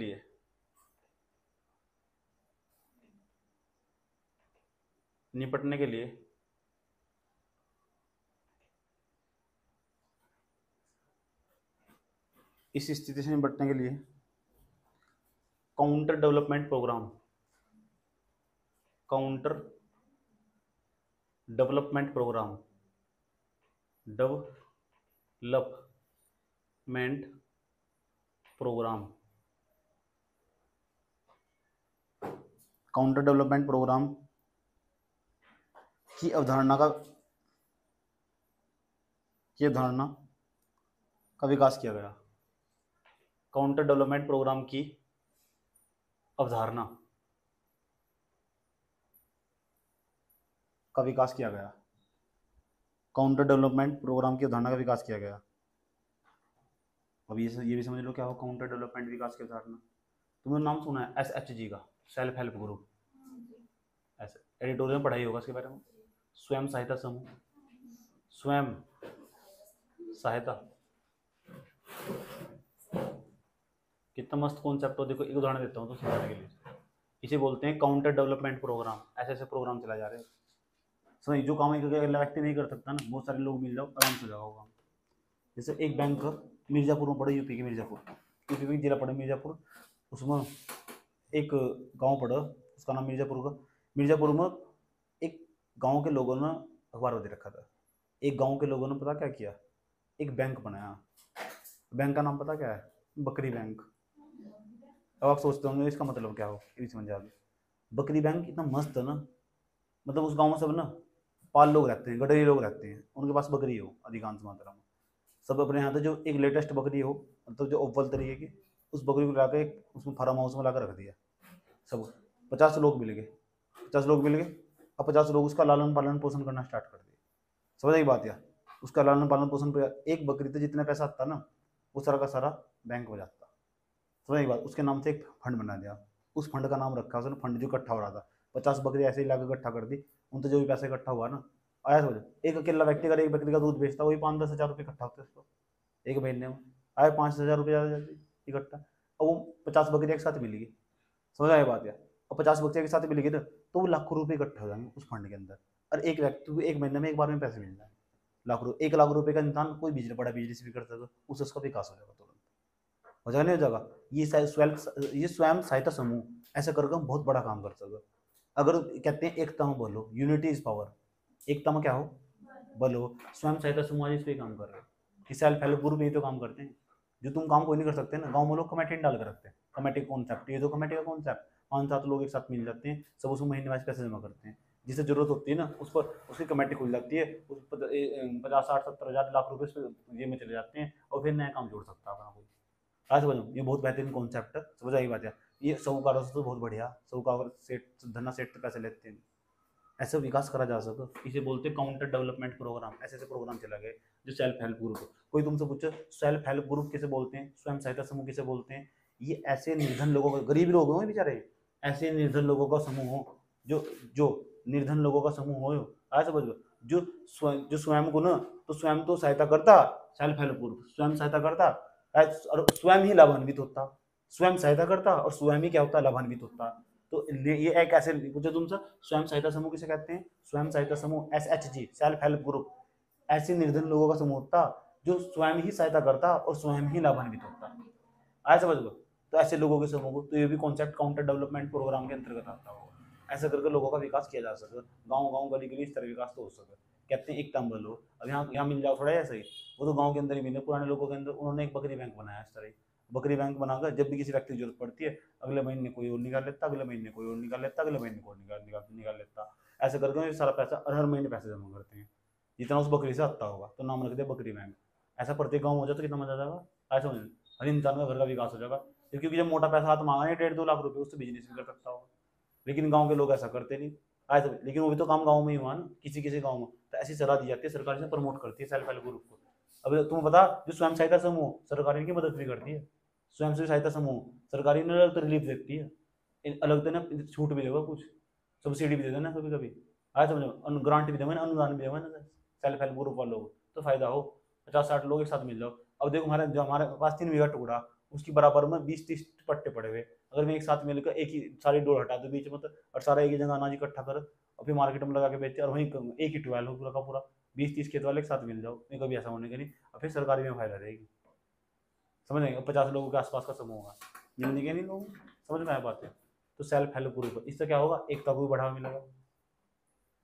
लिए इस स्थिति से निपटने के लिए counter development program, counter development program, development program, counter development program की अवधारणा का विकास किया गया। काउंटर डेवलपमेंट प्रोग्राम की अवधारणा का विकास किया गया। काउंटर डेवलपमेंट प्रोग्राम की अवधारणा का विकास किया गया। अब ये भी समझ लो क्या हो काउंटर डेवलपमेंट विकास की अवधारणा। तुमने नाम सुना है SHG का, सेल्फ हेल्प ग्रुप, ऐसे एडिटोरियल में पढ़ाई होगा इसके बारे में। स्वयं सहायता समूह, स्वयं सहायता, कितना मस्त कॉन्सेप्ट हो। देखो एक उदाहरण देता हूँ तो समझने के लिए। इसे बोलते हैं काउंटर डेवलपमेंट प्रोग्राम। ऐसे ऐसे प्रोग्राम चला जा रहे हैं, समझ, जो काम एक अकेला व्यक्ति नहीं कर सकता ना, बहुत सारे लोग मिल जाओ आराम से जाओ काम। जैसे एक बैंक मिर्जापुर में पड़े, यूपी के जिला पड़े मिर्जापुर, उसमें एक गांव पड़ा, उसका नाम मिर्जापुर का। मिर्जापुर में एक गांव के लोगों ने अखबार दे रखा था। एक गांव के लोगों ने पता क्या किया, एक बैंक बनाया। बैंक का नाम पता क्या है? बकरी बैंक। अब आप सोचते होंगे इसका मतलब क्या हो, ये भी समझ आ गया। बकरी बैंक इतना मस्त है ना, मतलब उस गाँव में सब ना पाल लोग रहते हैं, गडरी लोग रहते हैं, उनके पास बकरी हो अधिकांश मात्रा में। सब अपने यहाँ पे जो एक लेटेस्ट बकरी हो, मतलब जो अव्वल तरीके की, उस बकरी को लाके उसमें फार्म हाउस में लाकर रख दिया। सब 50 लोग मिल गए, 50 लोग मिल गए। अब 50 लोग उसका लालन पालन पोषण करना स्टार्ट कर दिए। समझ आई बात? यार उसका लालन पालन पोषण पर एक बकरी से जितना पैसा आता ना, वो सारा का सारा बैंक हो जाता। समझ आई बात? उसके नाम से एक फंड बना दिया, उस फंड का नाम रखा उसने, फंड जो इकट्ठा हो रहा था। 50 बकरी ऐसे ही लाकर इकट्ठा कर दी, उनसे जो भी पैसा इकट्ठा हुआ ना, आया समझ। एक अकेला व्यक्ति अगर एक बकरी का दूध बेचता, वही 5-10 हज़ार रुपये इकट्ठा होते उसको एक महीने में। आए 5-10 हज़ार रुपये इकट्ठा। और वो 50 बकरियाँ एक साथ मिल गई। समझ आए बात? यार और 50 बकरियाँ एक साथ मिल गई ना, तो वो लाखों रुपये इकट्ठे हो जाएंगे उस फंड के अंदर। और एक व्यक्ति को एक महीने में एक बार में पैसे मिल जाए लाख रुपये। 1 लाख रुपये का इंसान कोई बिजनेस, बड़ा बिजनेस भी कर सकता, उससे उसका विकास हो जाएगा तुरंत। हो जाएगा नहीं हो जाएगा? ये स्वयं सहायता समूह ऐसा करके हम बहुत बड़ा काम कर सकते। अगर कहते हैं एकता में बोलो, यूनिटी इज पावर, एकता में क्या हो बोलो। स्वयं सहायता समूह आज इस पे काम कर रहे हैं, सेल्फ हेल्प ग्रुप ये तो काम करते हैं। जो तुम काम कोई नहीं कर सकते ना, गाँव में लोग कमेटी डाल कर रखते हैं। कमेटी कॉन्सेप्ट, ये तो कमेटी का कॉन्सेप्ट, 5-7 लोग एक साथ मिल जाते हैं, सब उसमें महीने वाइज पैसे जमा करते हैं। जिसे जरूरत होती है ना, उस पर उसकी कमेटी खुल जाती है, उस 50-60-70 हज़ार लाख रुपए ये में चले जाते हैं, और फिर नया काम जोड़ सकता है अपना कोई। आज समझो, ये बहुत बेहतरीन कॉन्सेप्ट है। समझ आई बात? है ये साहूकारों से तो बहुत बढ़िया, साहूकार सेठ धन्ना सेठ तो पैसे लेते हैं, ऐसे विकास करा जा सके। इसे बोलते हैं काउंटर डेवलपमेंट प्रोग्राम। ऐसे ऐसे प्रोग्राम चला गए जो सेल्फ हेल्प ग्रुप। कोई तुमसे पूछे सेल्फ हेल्प ग्रुप किसे बोलते हैं, स्वयं सहायता समूह किसे बोलते हैं? ये ऐसे निर्धन लोगों का, गरीब लोग हो बेचारे, ऐसे निर्धन लोगों का समूह हो, जो निर्धन लोगों का समूह हो। आज समझ लो, जो स्वयं को ना, तो स्वयं तो सहायता करता, सेल्फ हेल्प ग्रुप स्वयं सहायता करता और स्वयं ही लाभान्वित होता। स्वयं सहायता करता और स्वयं ही क्या होता, लाभान्वित होता। तो ये एक ऐसे पूछो तुमसे, स्वयं सहायता समूह किसे कहते हैं? स्वयं सहायता समूह SHG, सेल्फ हेल्प ग्रुप, ऐसे निर्धन लोगों का समूह होता जो स्वयं ही सहायता करता और स्वयं ही लाभान्वित होता। आया समझ लो? तो ऐसे लोगों के समूह को, तो ये भी कॉन्सेप्ट काउंटर डेवलपमेंट प्रोग्राम के अंतर्गत आता होगा। ऐसा करके लोगों का विकास किया जा सके, गाँव गाँव गली गली इस तरह विकास तो हो सके। कहते हैं एक तंबल हो, अब यहाँ मिल जाओ थोड़ा ऐसा ही, वो तो गाँव के अंदर ही मिले। पुराने लोगों के अंदर उन्होंने एक बकरी बैंक बनाया इस तरह ही, बकरी बैंक बनाकर जब भी किसी व्यक्ति की जरूरत पड़ती है, अगले महीने कोई और निकाल लेता, अगले महीने कोई और निकाल लेता, अगले महीने कोई निकाल लेता। ऐसे करके ये सारा पैसा हर महीने पैसे जमा करते हैं, जितना उस बकरी से आता होगा, तो नाम रख दिया बकरी बैंक। ऐसा प्रत्येक गाँव हो जाए तो कितना मजा आ जाएगा। ऐसा समझ, हर इंसान का घर का विकास हो जाएगा, क्योंकि जब मोटा पैसा हाथ मांगा नहीं 1.5-2 लाख रुपए, उससे बिजनेस भी कर सकता होगा। लेकिन गाँव के लोग ऐसा करते नहीं। ऐसा, लेकिन वो भी तो काम गाँव में ही हुआ ना, किसी किसी गाँव में। तो ऐसी सलाह दी जाती है, सरकार से प्रमोट करती है सेल्फ हेल्प ग्रुप को। अब तुम्हें पता, जो स्वयं सहायता समूह सरकार इनकी मदद भी करती है। स्वयं सहायता समूह सरकारी ने अलग रिलीफ देती है, अलग देना छूट भी देगा, कुछ सब्सिडी भी दे देना कभी कभी। आया समझो, ग्रांट भी देगा ना, अनुदान भी देगा ना सेल्फ हेल्प ग्रुप वालों को, तो फायदा हो। 50-60 लोग एक साथ मिल जाओ। अब देखो हमारे पास 3 बीघा टुकड़ा, उसकी बराबर में 20-30 पट्टे पड़े हुए, अगर मैं एक साथ मिलकर एक ही सारी डोर हटा दूं बीच में, और सारा एक ही जगह अनाज इकट्ठा कर और फिर मार्केट में लगा के बेचे, और वहीं एक ही ट्वेल्व हो पूरा का पूरा, 20-30 खेत वाले एक साथ मिल जाओ, नहीं कभी ऐसा होने का नहीं, और फिर सरकारी में फायदा रहेगी। समझ नहीं, 50 लोगों के आसपास का समूह होगा, मिलने के नहीं लोग, समझ में आ बात है। तो सेल्फ हेल्प ग्रुप, इससे क्या होगा, एकता को भी बढ़ावा मिलेगा।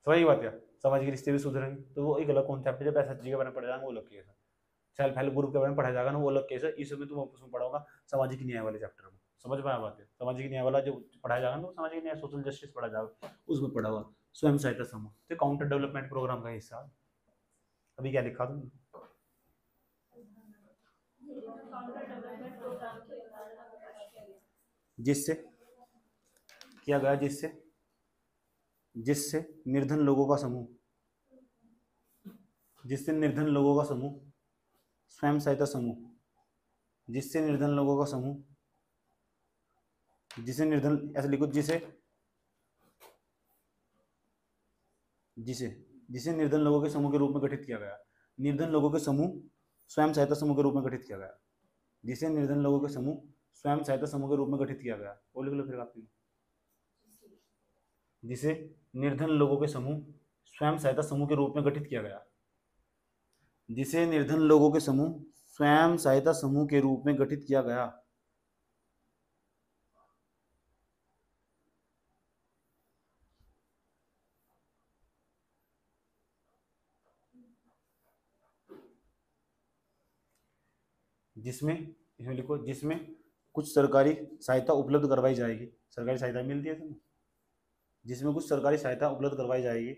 सही बात है, समाज के रिश्ते भी सुधरेंगे। तो वो एक अलग कॉन्सेप्ट है, जब ऐसा चीज़ के बारे में पढ़ा जाएगा वो अलग केस है। सेल्फ हेल्प ग्रुप के बारे में पढ़ा जाएगा ना, वो अलग केस है। इसमें तुम उसमें पढ़ाओगा सामाजिक न्याय वाले चैप्टर में, समझ में आया बात है। सामाजिक न्याय वाला जो पढ़ाया जाएगा ना, सामाजिक न्याय सोशल जस्टिस पढ़ा जाएगा, उसमें पढ़ा हुआ स्वयं सहायता समूह, तो काउंटर डेवलपमेंट प्रोग्राम का हिस्सा। अभी क्या लिखा तुमने, जिससे किया गया, जिससे निर्धन लोगों का समूह, जिससे निर्धन लोगों का समूह स्वयं सहायता समूह, जिससे निर्धन लोगों का समूह, जिसे निर्धन, ऐसे लिखो, जिसे निर्धन लोगों के समूह के रूप में गठित किया गया। निर्धन लोगों के समूह स्वयं सहायता समूह के रूप में गठित किया गया। जिसे निर्धन लोगों के समूह स्वयं सहायता समूह के रूप में गठित किया गया। वो लिख लो फिर आपकी, जिसे निर्धन लोगों के समूह स्वयं सहायता समूह के रूप में गठित किया गया। जिसे निर्धन लोगों के समूह स्वयं सहायता समूह के रूप में गठित किया गया। जिसमें, इसमें लिखो, जिसमें कुछ सरकारी सहायता उपलब्ध करवाई जाएगी। सरकारी सहायता मिलती है तुम्हें, जिसमें कुछ सरकारी सहायता उपलब्ध करवाई जाएगी,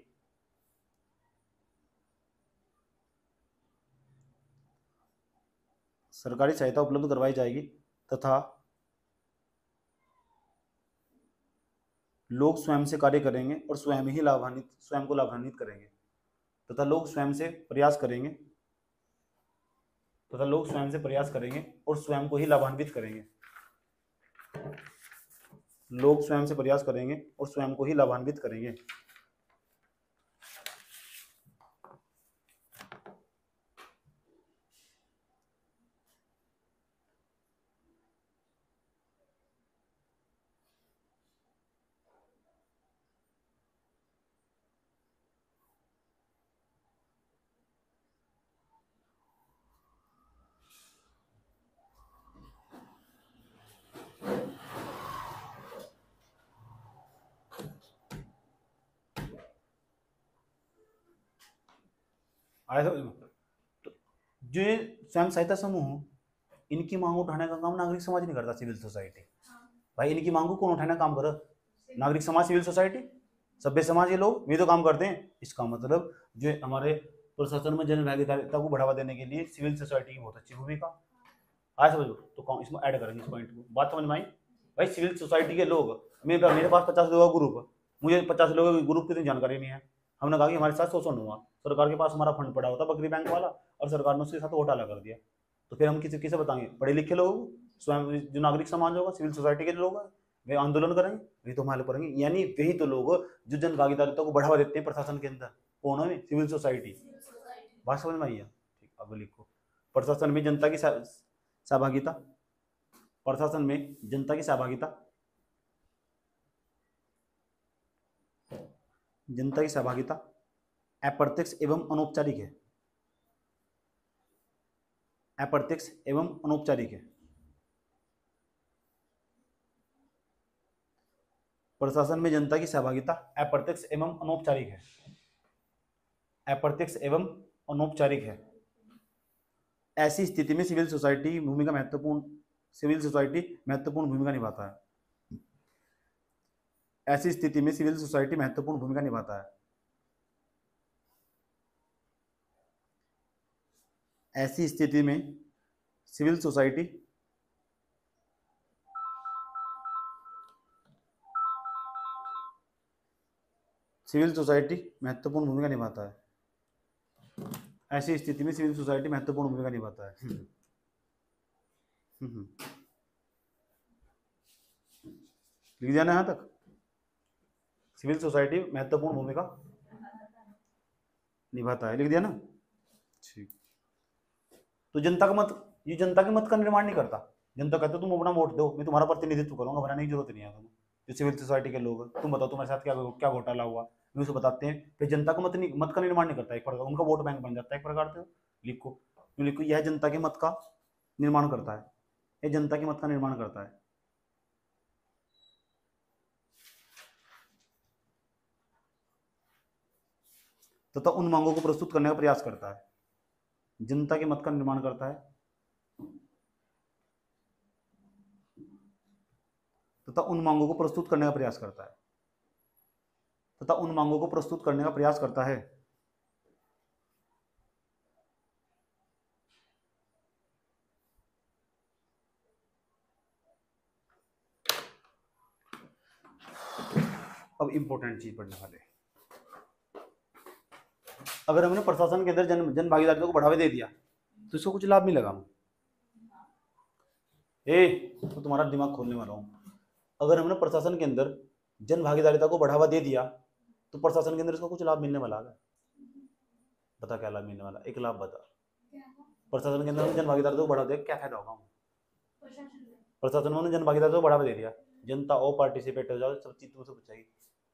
सरकारी सहायता उपलब्ध करवाई जाएगी तथा लोग स्वयं से कार्य करेंगे और स्वयं को लाभान्वित करेंगे, तथा लोग स्वयं से प्रयास करेंगे और स्वयं को ही लाभान्वित करेंगे। लोग स्वयं से प्रयास करेंगे और स्वयं को ही लाभान्वित करेंगे। आया समझ में? तो जो ये स्वयं सहायता समूह, इनकी मांग उठाने का काम नागरिक समाज नहीं करता, सिविल सोसाइटी। भाई इनकी मांग को कौन उठाने का काम करे? नागरिक समाज, सिविल सोसाइटी, सभ्य समाज, ये लोग ये तो काम करते हैं। इसका मतलब जो हमारे प्रशासन में जन भागीदारिता को बढ़ावा देने के लिए सिविल सोसाइटी की बहुत अच्छी भूमिका। आया समझो? तो इसमें ऐड करेंगे इस पॉइंट को। बात समझ में आई? भाई सिविल सोसाइटी के लोग, मेरे पास 50 लोगों का ग्रुप है, मुझे 50 लोगों के ग्रुप की जानकारी नहीं है। हमने कहा कि हमारे साथ शोषण हुआ, सरकार के पास हमारा फंड पड़ा होता बकरी बैंक वाला, और सरकार ने उसके साथ घोटाला कर दिया, तो फिर हम किसे बताएंगे? पढ़े लिखे लोग, स्वयं जो नागरिक समाज होगा, सिविल सोसाइटी के लोग हैं, वे आंदोलन करेंगे, वही तो हमारे करेंगे। यानी वही तो लोग जो जन भागीदारिता को बढ़ावा देते हैं प्रशासन के अंदर, कौन है? Civil society. बात समझ में आई है? ठीक, अब लिखो, प्रशासन में जनता की सहभागिता, प्रशासन में जनता की सहभागिता, जनता की सहभागिता अप्रत्यक्ष एवं अनौपचारिक है। अप्रत्यक्ष एवं अनौपचारिक है। प्रशासन में जनता की सहभागिता अप्रत्यक्ष एवं अनौपचारिक है। अप्रत्यक्ष एवं अनौपचारिक है। ऐसी स्थिति में सिविल सोसाइटी महत्वपूर्ण भूमिका निभाता है। ऐसी स्थिति में सिविल सोसाइटी महत्वपूर्ण भूमिका निभाता है। ऐसी स्थिति में सिविल सोसाइटी महत्वपूर्ण भूमिका निभाता है। ऐसी स्थिति में सिविल सोसाइटी महत्वपूर्ण भूमिका निभाता है। लिख दिया ना यहां तक? सिविल सोसाइटी महत्वपूर्ण भूमिका निभाता है, लिख दिया ना? ठीक। तो जनता का मत, ये जनता के मत का निर्माण नहीं करता। जनता कहते तुम अपना वोट दो, मैं तुम्हारा प्रतिनिधित्व करूंगा, बनाने की जरूरत नहीं है तुम्हें। जो सिविल सोसाइटी के लोग, तुम बताओ तुम्हारे साथ क्या क्या घोटाला हुआ, मैं उसे बताते हैं। फिर जनता का मत का निर्माण नहीं करता, एक प्रकार उनका वोट बैंक बन जाता है एक प्रकार से। लिखो यह जनता के मत का निर्माण करता है, यह जनता के मत का निर्माण करता है। तथा उन मांगों को प्रस्तुत करने का प्रयास करता है। जनता के मत का निर्माण करता है तथा उन मांगों को प्रस्तुत करने का प्रयास करता है। तथा उन मांगों को प्रस्तुत करने का प्रयास करता है। अब इंपॉर्टेंट चीज पढ़ने वाले, अगर हमने प्रशासन के अंदर जन भागीदारी को बढ़ावा दे दिया तो इसको कुछ लाभ मिलेगा। तो तुम्हारा दिमाग खोलने वाला हूं। अगर हमने प्रशासन के अंदर जन भागीदारिता को बढ़ावा दे दिया तो प्रशासन के अंदर इसको कुछ लाभ मिलने वाला है। बता क्या लाभ मिलने वाला? एक लाभ बता। प्रशासन के अंदर जन भागीदारिता को बढ़ावा दिया, क्या फायदा होगा? प्रशासन में जन भागीदारिता को बढ़ावा दे दिया, जनता और पार्टिसिपेट हो जाओ, सब चीज तुमसे पूछेगी,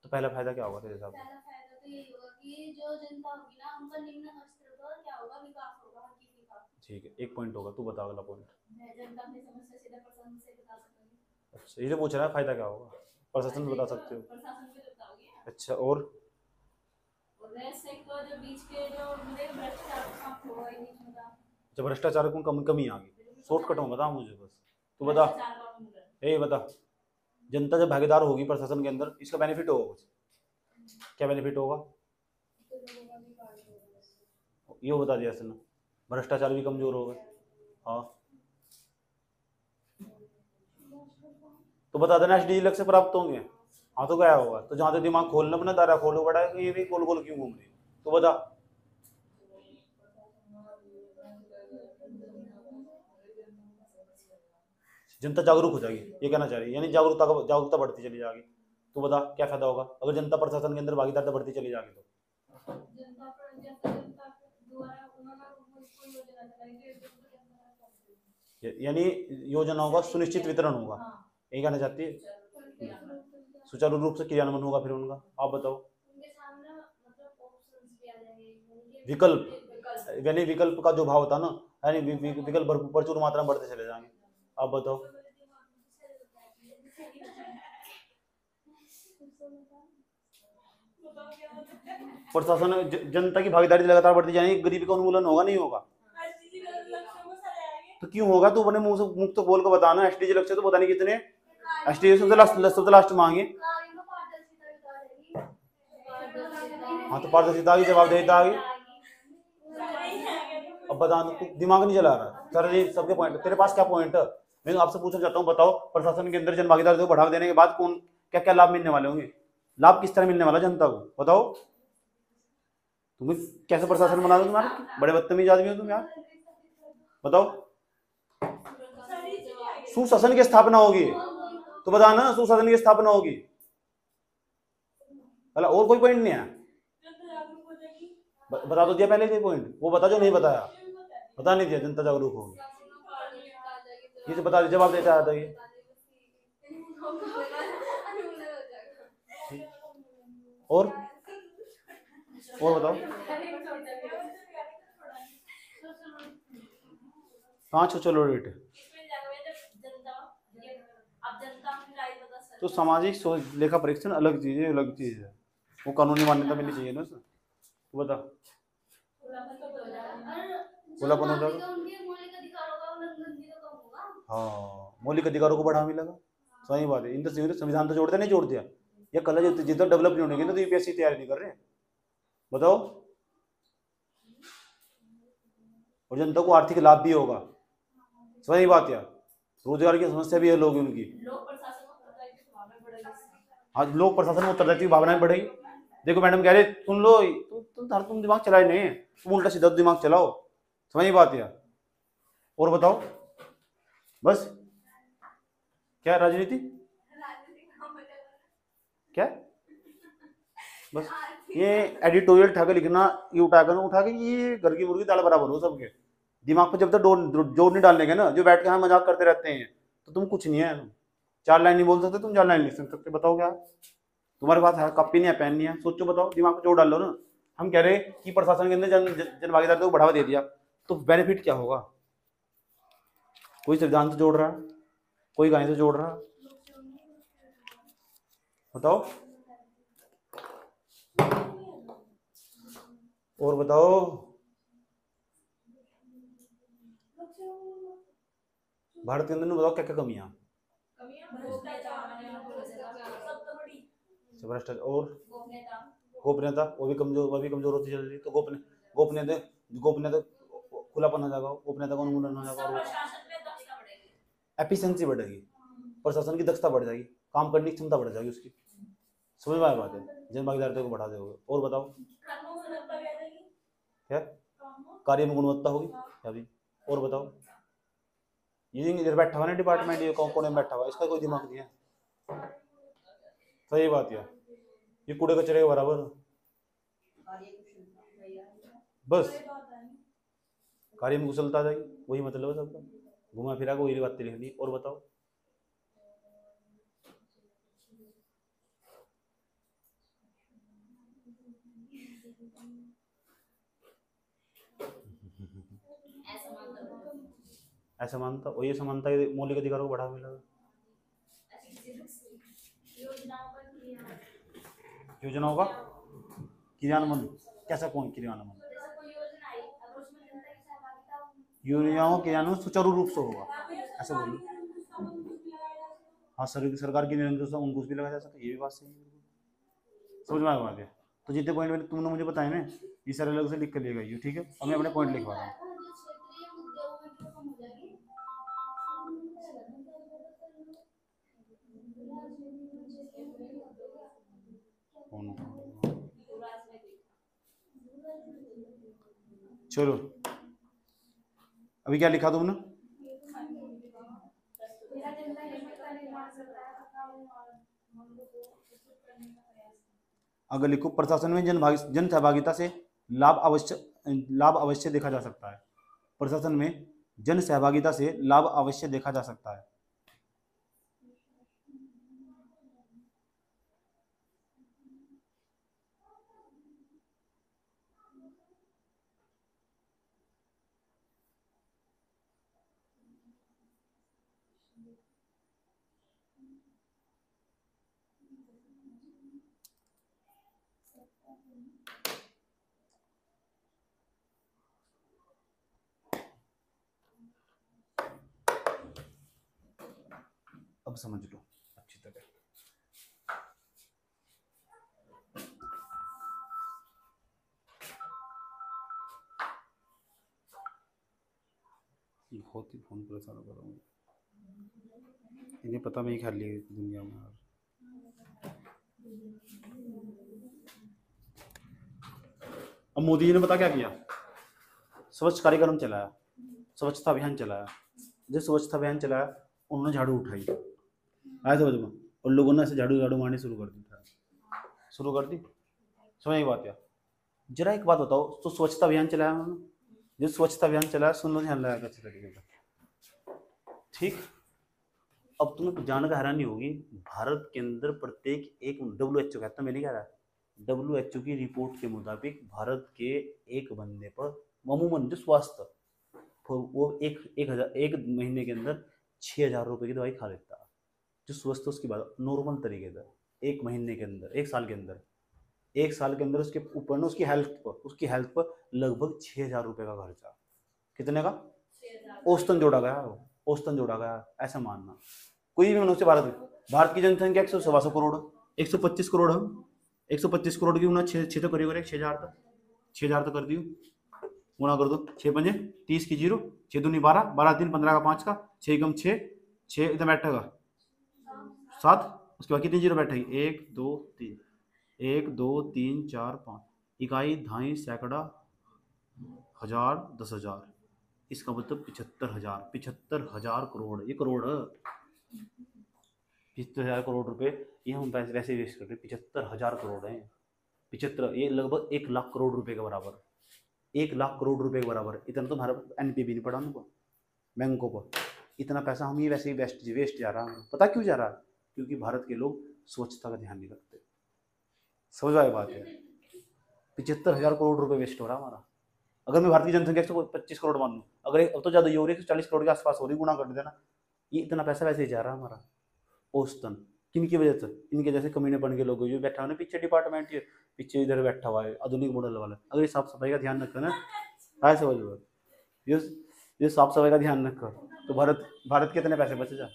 तो पहला फायदा क्या होगा तेरे हिसाब से? पहला फायदा तो यही होगा कि जो जनता होगी ना, उनका निम्न स्तर पर क्या होगा, विकास होगा, हर किसी का। ठीक है, एक पॉइंट होगा, तू बता अगला पॉइंट। जनता अपनी समस्या सीधा प्रशासन से बता सकेगी। अच्छा, ये जो पूछ रहा है फायदा क्या होगा, प्रशासन बता सकते हो? प्रशासन को बताओगे। अच्छा, और जो बीच के जो भ्रष्टाचार समाप्त होगा इस बीच में का। जब भ्रष्टाचार को कमी आ गई, शॉर्टकट में बता मुझे बस, तू बता। बता, जनता जब भागीदार होगी प्रशासन के अंदर, इसका बेनिफिट होगा कुछ? क्या बेनिफिट होगा? ये बता दिया इसने, भ्रष्टाचार भी कमजोर होगा। हाँ, तो बता देना एसडीजी लक्ष्य प्राप्त होंगे। हाँ, तो क्या होगा? तो जहां तो दिमाग खोलना अपना दायरा खोलो बड़ा है, ये भी गोल गोल क्यों घूम रही? तो बता। जनता जागरूक हो जाएगी, ये कहना चाह रही है, यानी जागरूकता बढ़ती चली जाएगी। तो बता क्या फायदा होगा अगर जनता प्रशासन के अंदर भागीदारिता बढ़ती चली जाएगी तो? यानी योजनाओं का सुनिश्चित वितरण होगा, यही कहना चाहती है। सुचारू रूप से क्रियान्वयन होगा फिर उनका। आप बताओ। विकल्प, यानी विकल्प का जो भाव होता है ना, यानी विकल्प प्रचुर मात्रा में बढ़ते चले जाएंगे। आप बताओ। प्रशासन जनता की भागीदारी लगातार बढ़ती जाएगी, गरीबी का उन्मूलन होगा नहीं होगा? तो क्यों होगा? तू अपने मुंह से मुख तो बोल के बताना। एसडीजी लक्ष्य तो पता नहीं कितने, एसडीजी सबसे लास्ट मांगे। हाँ, तो पारदर्शिता आ गई, जवाबदेहिता आ गई। अब बता, तू दिमाग नहीं चला रहा। सर सबके पॉइंट, तेरे पास क्या पॉइंट है? मैं आपसे पूछना चाहता हूँ, बताओ प्रशासन के अंदर जन भागीदारी को बढ़ावा देने के बाद कौन क्या क्या लाभ मिलने वाले होंगे? लाभ किस तरह मिलने वाला जनता को बताओ। तुम्हें कैसे प्रशासन बना दो? तुम्हारे बड़े बदतमीज आदमी हो तुम यार। बताओ। सुशासन की स्थापना होगी, तो बताना सुशासन की स्थापना होगी। और कोई पॉइंट नहीं है? बता तो दिया पहले ये पॉइंट, वो बता जो नहीं बताया। बता नहीं दिया, जनता जागरूक होगी। ये तो बता दे, जवाब देता आता ये। और बताओ। हाँ, चलो रेट। तो सामाजिक लेखा परीक्षण अलग चीज है, अलग चीज है, वो कानूनी मान्यता मिलनी चाहिए ना उसमें। तो बता, खुलापन हो जाएगा। उनके मौलिक अधिकारों का उल्लंघन भी तो कम होगा। हाँ, मौलिक अधिकारों को बढ़ावा मिलेगा, सही बात है। इन तो संविधान तो जोड़ते नहीं, जोड़ दिया ये कल जितना डेवलप नहीं होने की ना, तो यूपीएससी तैयारी नहीं कर रहे, बताओ। और जनता को आर्थिक लाभ भी होगा, सही बात यार, रोजगार की समस्या भी हल होगी उनकी। हाँ, लोक प्रशासन में उत्तरदायित्व की भावनाएं बढ़ेगी। देखो मैडम कह रहे सुन लो, तुम दिमाग चलाए नहीं, तुम उल्टा सीधा दिमाग चलाओ, समझ बात यार। और बताओ, बस क्या राजनीति, क्या बस ये एडिटोरियल उठा के लिखना, ये उठा के ये घर की मुर्गी दाल बराबर हो सबके दिमाग पर। जब तक जोर नहीं डालने के ना, जो बैठ के हम मजाक करते रहते हैं, तो तुम कुछ नहीं है। तुम 4 लाइन नहीं बोल सकते, तुम 4 लाइन लिख सकते, बताओ क्या तुम्हारे पास है? कॉपी नहीं है, पेन नहीं है, सोचो, बताओ, दिमाग पर जोर डाल लो ना। हम कह रहे कि प्रशासन के अंदर जन भागीदारी को बढ़ावा दे दिया, तो बेनिफिट क्या होगा? कोई संविधान से जोड़ रहा है, कोई कहीं से जोड़ रहा है, बताओ। और बताओ, भारत के अंदर में बताओ क्या क्या कमियां, भ्रष्टाचार और गोपनीयता, वो भी कमजोर होती चल रही। तो गोपनीयता खुलापन हो जाएगा, गोपनीयता का उन्मूलन हो जाएगा, एफिशिएंसी बढ़ेगी, प्रशासन की दक्षता बढ़ जाएगी, काम करने की क्षमता बढ़ जाएगी उसकी, समझ में आया बात है। जन भागीदारी को बढ़ा दोगे। और बताओ क्या कार्य में गुणवत्ता होगी क्या भी। और बताओ, ये इधर बैठा हुआ ना डिपार्टमेंट, ये कोने में बैठा हुआ, इसका कोई दिमाग नहीं है, सही बात है। ये कूड़े कचरे के बराबर, बस कार्य में कुशलता आ जाएगी, वही मतलब है सबका, घुमा फिरा के वही बातें लिखनी। और बताओ, असमानता, वही असमानता मौलिक अधिकारों को बढ़ावा मिलेगा। योजनाओं का क्रियान्वयन, कैसा कौन क्रियान्वयन? योजनाओं का क्रियान्वयन सुचारू रूप से होगा, ऐसा बोलो। हाँ, सरकार की निरंतरता अंकुश भी लगाया जा सकता है, ये भी बात सही है, समझ में आ गया। तो जितने पॉइंट तुमने मुझे बताए ना, ये सारे अलग से लिख कर लेगा ये, ठीक है। अब मैं अपने पॉइंट लिखवा रहा हूँ। चलो, अभी क्या लिखा तुमने? अगर लिखो, प्रशासन में जन सहभागिता से लाभ अवश्य देखा जा सकता है। प्रशासन में जन सहभागिता से लाभ अवश्य देखा जा सकता है। अब समझ लो अच्छी तरह। बहुत ही फोन परेशान कर रहा हूँ, इन्हें पता नहीं खाली दुनिया में। अब मोदी जी ने पता क्या किया? स्वच्छ कार्यक्रम चलाया, स्वच्छता अभियान चलाया। जो स्वच्छता अभियान चलाया, उन्होंने झाड़ू उठाई, आया समझ में, और लोगों ने ऐसे झाड़ू मारनी शुरू कर दी, समझ की बात है। जरा एक बात बताओ, तो स्वच्छता अभियान चलाया उन्होंने, जो स्वच्छता अभियान चलाया, सुन लो, ध्यान लगाया अच्छे तरीके से, ठीक। अब तुम्हें जान कर हैरानी होगी, भारत के अंदर प्रत्येक एक WHO कहता, मैं नहीं कह रहा, WHO की रिपोर्ट के मुताबिक भारत के एक बंदे पर अमूमन जो स्वास्थ्य, वो एक महीने के अंदर 6,000 रुपए की दवाई खा लेता है, जो स्वस्थ है उसकी बात नॉर्मल तरीके से 1 महीने के अंदर, 1 साल के अंदर, 1 साल के अंदर उसके ऊपर ना उसकी हेल्थ पर लगभग 6,000 रुपये का खर्चा। कितने का? 6,000 औसतन जोड़ा गया, औसतन जोड़ा गया, ऐसा मानना। कोई भी मनुष्य भारत की जनसंख्या 100-125 करोड़, 125 करोड़ है। 125 करोड़ की गुना 6 तो करिए 6,000 तक, 6,000 तक कर दियो, गुणा कर दो 6 पंजे 30 की 0, 6 दूनी 12, 12 3 15 का 5 का, 6 कम 6, 6 इतना बैठेगा 7, उसके बाद कितनी 0 बैठेगी? 1 2 3, 1 2 3 4 5, इकाई, धाई, सैकड़ा, हजार, 10,000, इसका मतलब 75,000, 75,000 करोड़, ये करोड़ है। 75,000 करोड़ रुपए ये हम पैसे वैसे वेस्ट कर रहे हैं। 75,000 करोड़ है, 75, ये लगभग 1 लाख करोड़ रुपए के बराबर, 1 लाख करोड़ रुपए के बराबर। इतना तो हमारा एनपीए भी नहीं पड़ा उनको, बैंकों पर। इतना पैसा हम ये वैसे ही वेस्ट जा रहा है। पता क्यों जा रहा है? क्योंकि भारत के लोग स्वच्छता का ध्यान नहीं रखते। समझ आए बात है? 75,000 करोड़ रुपए वेस्ट हो रहा है हमारा। अगर मैं भारत की जनसंख्या 125 करोड़ मान लूँ, अगर अब तो ज़्यादा ही हो रही है, 140 करोड़ के आसपास हो रही, गुणा कर देना, ये इतना पैसा वैसे ही जा रहा है हमारा औसतन। किन की वजह से? इनके जैसे कमीने बन के लोग जो बैठा हुआ ना पीछे डिपार्टमेंट के पीछे इधर बैठा हुआ है आधुनिक मॉडल वाला। अगर ये साफ सफाई का ध्यान रखकर ना, आए समझ लो, ये साफ सफाई का ध्यान रखकर, तो भारत के इतने पैसे बचे जा।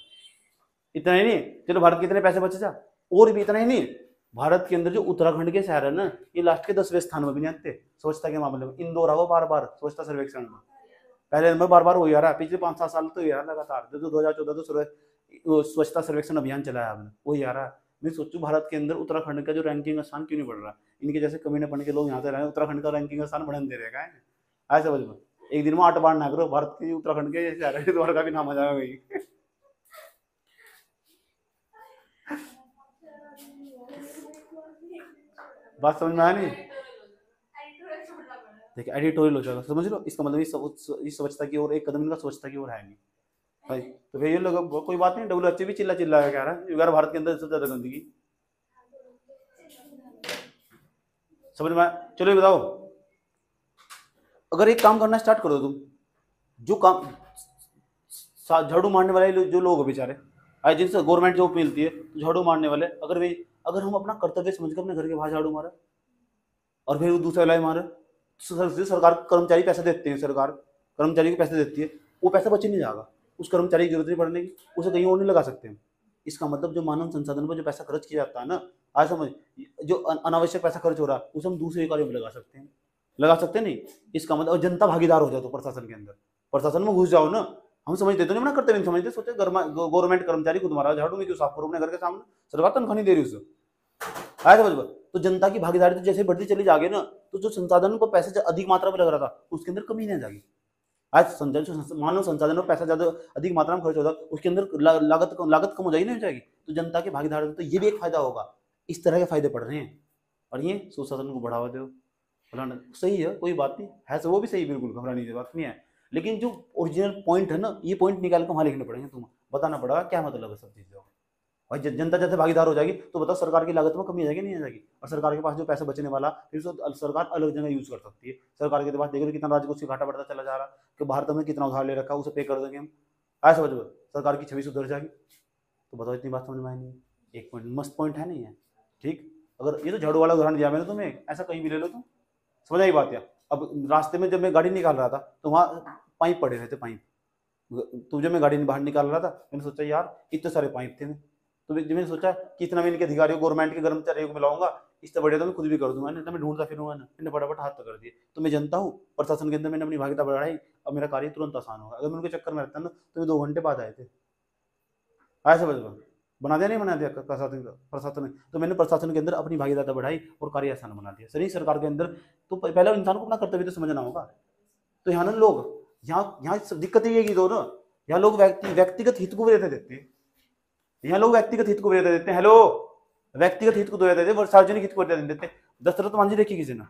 इतना ही नहीं, चलो भारत के इतने पैसे बचे जा, और भी इतना ही नहीं, भारत के अंदर जो उत्तराखंड के शहर है ना, ये लास्ट के 10वें स्थान में भी नहीं आते स्वच्छता के मामले में। इंदौर आओ बार स्वच्छता सर्वेक्षण में पहले नंबर बार हो जा रहा है। पिछले 5-7 साल तो यार लगातार 2014 तो स्वच्छता सर्वेक्षण अभियान चलाया आपने, वो ही आ रहा है। मैं सोचूं भारत के अंदर उत्तराखंड का जो रैंकिंग स्थान क्यों नहीं बढ़ रहा? इनके जैसे कमीने पढ़ के लोग यहाँ से रहे, उत्तराखंड का रैंकिंग स्थान बढ़ने दे रहेगा। ऐसा समझ लो, एक दिन में 8 बार ना करो, भारत के उत्तराखंड के जैसे द्वार का भी नाम आ जाएगा। बात समझ में आया नहीं? देखिए एडिटोरियल हो जाएगा, समझ लो। इसका मतलब इस स्वच्छता की ओर एक कदम इनका स्वच्छता की ओर है नहीं भाई। तो फिर ये लोग कोई बात नहीं, WHO भी चिल्ला कह रहा है यार भारत के अंदर सबसे ज्यादा गंदगी। समझ में? चलो ये बताओ, अगर एक काम करना स्टार्ट करो तुम, जो काम झाड़ू मारने वाले जो लोग बेचारे आज जिनसे गवर्नमेंट जॉब मिलती है, तो झाड़ू मारने वाले, अगर हम अपना कर्तव्य समझकर अपने घर के बाहर झाड़ू मारे और फिर वो दूसरा लाई मारे, सरकार कर्मचारी पैसे देते हैं, सरकार कर्मचारी को पैसे देती है, वो पैसा बचे नहीं जाएगा, उस कर्मचारी की जरूरत नहीं पड़ने की, उसे कहीं और नहीं लगा सकते हम। इसका मतलब जो मानव संसाधन पर जो पैसा खर्च किया जाता है ना, आज समझ, जो अनावश्यक पैसा खर्च हो रहा है उसे हम दूसरे कार्यों में लगा सकते नहीं। इसका मतलब जनता भागीदार हो जाए तो प्रशासन के अंदर, प्रशासन में घुस जाओ ना। हम समझते तो नहीं, अपना कर्तव्य समझते, सोचते गवर्नमेंट कर्मचारी खुद मारा झाड़ू में क्यों साफ करो अपने घर के सामने, सरकार तनख्वाह नहीं दे रही उसे। आया समझ? तो जनता की भागीदारी तो जैसे बढ़ती चली जाएगी ना, तो जो संसाधन को पैसे अधिक मात्रा में लग रहा था उसके अंदर कमी नहीं जाएगी। आज मानव संसाधन और पैसा ज्यादा अधिक मात्रा में खर्च होता है, उसके अंदर लागत कम हो जाएगी, नहीं हो जाएगी। तो जनता की भागीदारी तो ये भी एक फायदा होगा। इस तरह के फायदे पड़ रहे हैं, और ये सुशासन को बढ़ावा दो, सही है, कोई बात नहीं है, वो भी सही, बिल्कुल घबराने की बात नहीं है। लेकिन जो ओरिजिनल पॉइंट है ना, ये पॉइंट निकाल कर वहां लिखने पड़ेंगे, तुम बताना पड़ेगा क्या मतलब है सब चीजों। भाई जनता जैसे भागीदार हो जाएगी तो बताओ सरकार की लागत में कमी आ जाएगी, नहीं आ जाएगी? और सरकार के पास जो पैसा बचने वाला, फिर उसको सरकार अलग जगह यूज कर सकती है। सरकार के पास देखो कितना राज्य को उससे घाटा बढ़ता चला जा रहा है कि भारत में कितना उधार ले रखा है, उसे पे कर देंगे हम, ऐसा समझो, सरकार की छवि सुधर जाएगी। तो बताओ इतनी बात समझ में आई नहीं? एक पॉइंट मस्त पॉइंट है नहीं है? ठीक, अगर ये तो झाड़ू वाला उदाहरण दिया मैंने तुम्हें, ऐसा कहीं भी ले लो तुम, समझ आई बात? या अब रास्ते में जब मैं गाड़ी निकाल रहा था तो वहाँ पाइप पड़े रहते, पाइप, तो जब मैं गाड़ी बाहर निकाल रहा था मैंने सोचा यार इतने सारे पाइप थे, तो मैंने सोचा कि इतना मैं इनके अधिकारियों गवर्नमेंट के कर्मचारियों को मिलाऊंगा, इससे बढ़िया तो मैं खुद भी कर दूंगा ना, मैं ढूंढता फिरूंगा ना। मैंने फटाफट हाथ कर दिए। तो मैं जनता हूँ, प्रशासन के अंदर मैंने अपनी भागीदारी बढ़ाई, अब मेरा कार्य तुरंत आसान होगा। अगर मैं उनके चक्कर में रहता ना तो मैं 2 घंटे बाद आए थे। ऐसे बना दिया, नहीं बना दिया प्रशासन ने? तो मैंने प्रशासन के अंदर अपनी भागीदारी बढ़ाई और कार्य आसान बना दिया। सही, सरकार के अंदर तो पहले इंसान को अपना कर्तव्य तो समझना होगा। तो यहाँ ना लोग यहाँ दिक्कत ये की, दो ना, यहाँ लोग व्यक्तिगत हित को वरीयता देते हैं। यहाँ लोग व्यक्तिगत हित को वरीयता देते हैं। हेलो, व्यक्तिगत हित को वरीयता देते हैं, सार्वजनिक हित को वरीयता देते हैं। दशरथ मांझी देखी किसी ने?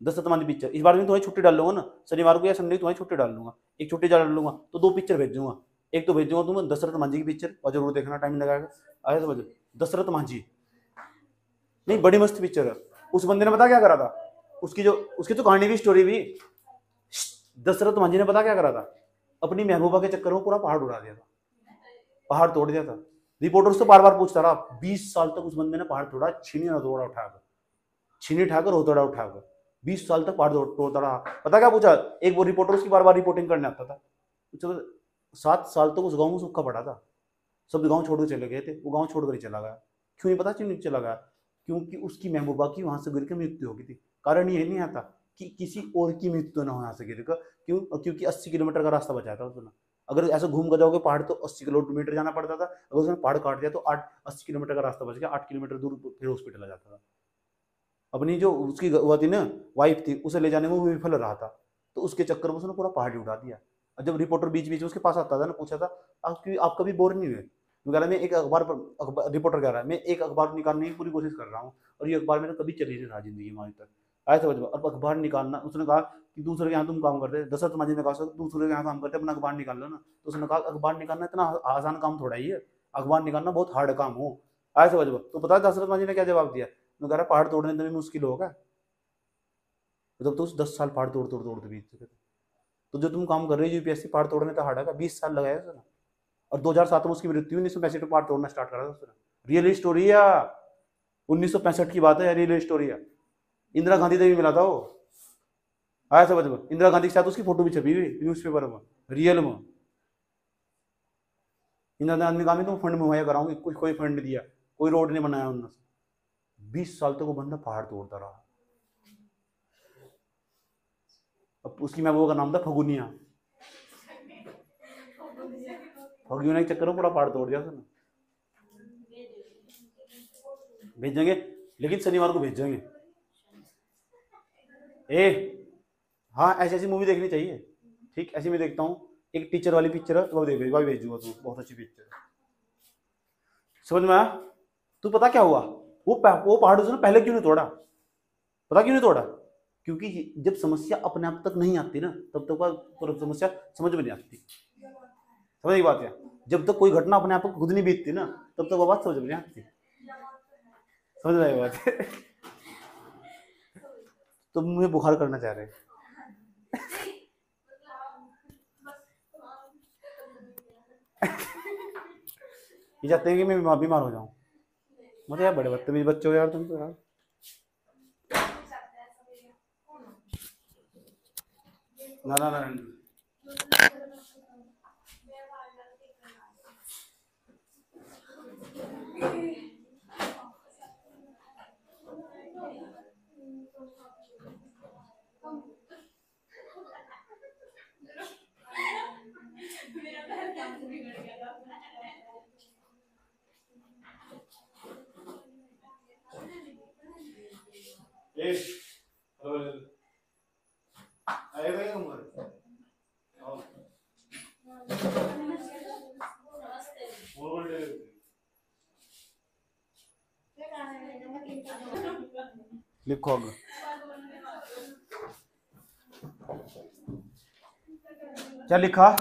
दशरथ मांझी पिक्चर इस बार में तुम्हें छुट्टी डाल लूंगा ना, शनिवार को या संडे तुम्हें छुट्टी डाल लूंगा, एक छुट्टी डाल लूंगा तो 2 पिक्चर भेज दूंगा। एक तो भेज दूंगा तुम्हें दशरथ मांझी की पिक्चर, और जरूर देखना, टाइम लगाएगा। आया समझ? दशरथ मांझी नहीं, बड़ी मस्त पिक्चर है। उस बंदे ने पता क्या करा था, उसकी तो कहानी भी, स्टोरी भी, दशरथ मांझी ने पता क्या करा था, अपनी महबूबा के चक्कर में पूरा पहाड़ उड़ा दिया था, पहाड़ तोड़ दिया था। रिपोर्टर से बार बार पूछता रहा, 20 साल तक उस बंदे ने पहाड़ तोड़ा, छीनी हथौड़ा उठाकर, छीनी उठाकर हथौड़ा उठाकर 20 साल तक पहाड़ तोड़ता रहा। पता क्या पूछा, एक वो रिपोर्टर उसकी बार बार रिपोर्टिंग करने आता था। 7 साल तक उस गाँव में सूखा पड़ा था, सब गाँव छोड़ के चले गए थे, वो गाँव छोड़कर ही चला गया। क्यों नहीं पता, क्यों नहीं चला गया? क्योंकि उसकी महबूबा की वहां से गिर के मृत्यु हो गई थी। कारण ये नहीं आता कि किसी और की मृत्यु ना हो यहाँ से गिर कर। क्यों? क्योंकि 80 किलोमीटर का रास्ता बचाया था उसने। अगर ऐसे घूम कर जाओगे पहाड़ तो 80 किलोमीटर जाना पड़ता था, अगर उसने पहाड़ काट दिया तो 80 किलोमीटर का रास्ता बच गया, 8 किलोमीटर दूर फिर हॉस्पिटल आ जाता था। अपनी जो उसकी वो थी ना, वाइफ थी, उसे ले जाने में वो विफल रहा था, तो उसके चक्कर में उसने पूरा पहाड़ ही उठा दिया। और जब रिपोर्टर बीच बीच में उसके पास आता था ना, पूछा था आप कभी बोर नहीं हुए? वो कह रहा मैं एक अखबार पर, रिपोर्टर कह रहा है मैं एक अखबार निकालने की पूरी कोशिश कर रहा हूँ, और ये अखबार मेरा कभी चल ही नहीं रहा जिंदगी में आज तक। आया समझ में? अब अखबार निकालना, उसने कहा कि दूसरे के यहाँ तुम काम करते, दशरथ माझी ने कहा दूसरे के यहाँ काम करते, अपना अखबार निकाल लो ना। तो उसने कहा अखबार निकालना इतना आसान काम थोड़ा ही है, अखबार निकालना बहुत हार्ड काम हो। आया समझ में? तो पता है दशरथ माझी ने क्या जवाब दिया? मैं कह रहा पहाड़ तोड़ने में मुश्किल होगा, मतलब तो 10 साल पहाड़ तोड़ तोड़ तोड़ बीत चुके थे। तो जो तुम काम कर रहे हो यूपीएससी पहाड़ तोड़ने तो हार्ड है, 20 साल लगाया उसने, और 2007 में उसकी मृत्यु 1965 में पहाड़ तोड़ना स्टार्ट करा था उसने। रियल स्टोरी है, 1965 की बात है, रियल स्टोरी है। इंदिरा गांधी से भी मिला था वो। आया समझ में? इंदिरा गांधी के साथ उसकी फोटो भी छपी हुई न्यूज़पेपर में, रियल में। इंदिरा गांधी ने कहा मैं तुम फंड मुहैया कराऊंगी, कुछ कोई फंड दिया, कोई रोड नहीं बनाया उन्होंने। 20 साल तक वो बंदा पहाड़ तोड़ता रहा। अब उसकी महबूबा का नाम था फगुनिया, फगुनिया के चक्कर में पूरा पहाड़ तोड़ दिया उसने। भेजेंगे, लेकिन शनिवार को भेजेंगे। हाँ ऐसी ऐसी मूवी देखनी चाहिए, ठीक? ऐसी मैं देखता हूँ, एक टीचर वाली पिक्चर है वो देख, वही भेजूंगा तू, बहुत अच्छी पिक्चर है। समझ में आया? तू पता क्या हुआ, वो पहाड़ उसने पहले क्यों नहीं तोड़ा? पता क्यों नहीं तोड़ा? क्योंकि जब समस्या अपने आप तक नहीं आती ना, तब तक समस्या समझ में नहीं आती। समझ की बात है? जब तक कोई घटना अपने आप को खुद नहीं बीतती ना, तब तक वो बात समझ में नहीं आती। समझ में आई बात? तो मुझे बुखार करना चाह रहे हैं। ये चाहते हैं कि मैं बीमार हो जाऊं। मतलब यार बड़े बदतमीज बच्चे हो यार तुम तो यार। ना ना ना, लिखो अब क्या लिखा?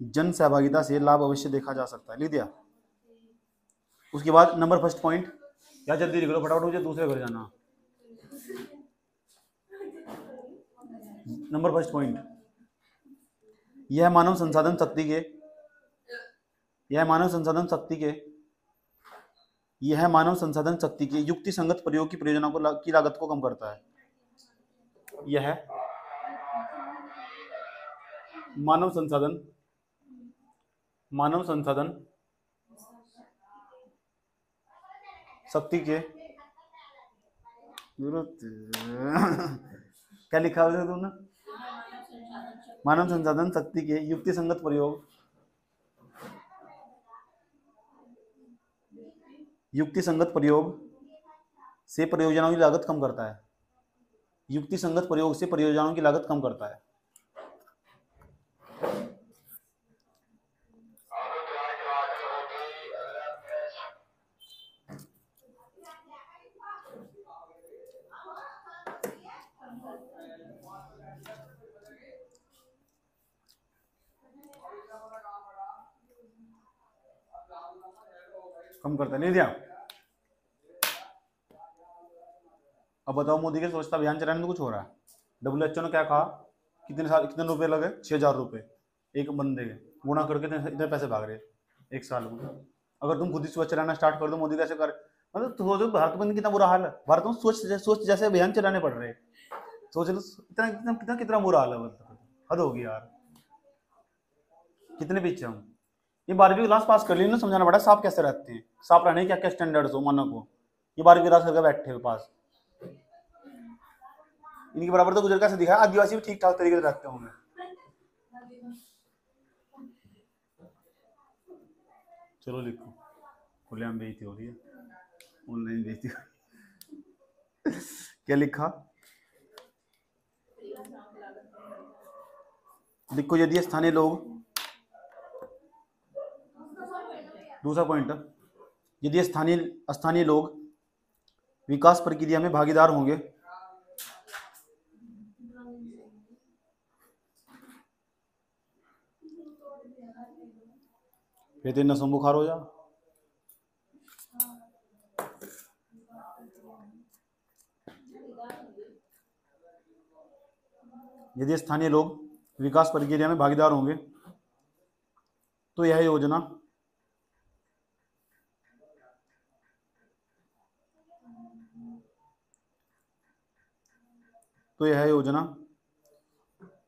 जन सहभागिता से लाभ अवश्य देखा जा सकता है, लिख दिया। उसके बाद नंबर फर्स्ट पॉइंट, या जल्दी लिख लो फटाफट, मुझे दूसरे घर जाना। नंबर फर्स्ट पॉइंट, यह मानव संसाधन शक्ति के यह मानव संसाधन शक्ति के युक्ति संगत प्रयोग की प्रयोजनों की लागत को कम करता है। यह मानव संसाधन शक्ति के क्या लिखा हुआ है तुमने? मानव संसाधन शक्ति के युक्ति संगत प्रयोग से परियोजनाओं की लागत कम करता है। युक्ति संगत प्रयोग से परियोजनाओं की लागत कम करता है। कम करता है, नहीं दिया? अब बताओ, मोदी के स्वच्छता अभियान चलाने में कुछ हो रहा है। WHO ने क्या कहा कितने रुपए लगे? 6,000 रुपये एक बंदे के, गुणा करके इतने पैसे भाग रहे एक साल में। अगर तुम खुद ही स्वच्छ रहना स्टार्ट कर दो, मोदी कैसे कर, मतलब तो सोचो भारत में कितना बुरा हाल है। भारत में सोच जैसे अभियान चलाने पड़ रहे हैं, सोच लो इतना कितना कितना कितना बुरा हाल है, मतलब हद होगी यार, कितने पीछे हम। ये 12वीं क्लास पास कर ली ना, समझाना पड़ा सांप कैसे रहते हैं, सांप रहने क्या क्या स्टैंडर्ड्स हो मानव को, ये 12वीं क्लास करके बैठे हुए पास। इनके बराबर तो गुजर कैसे दिखा, आदिवासी भी ठीक ठाक तरीके से रहते होंगे। चलो लिखो, खुलेआम बेइज्जती हो रही है, ऑनलाइन बेइज्जती क्या लिखा? लिखो, यदि स्थानीय लोग, दूसरा पॉइंट, यदि स्थानीय लोग विकास प्रक्रिया में भागीदार होंगे फिर तो नसों बुखार हो जा। यदि स्थानीय लोग विकास प्रक्रिया में भागीदार होंगे तो यह योजना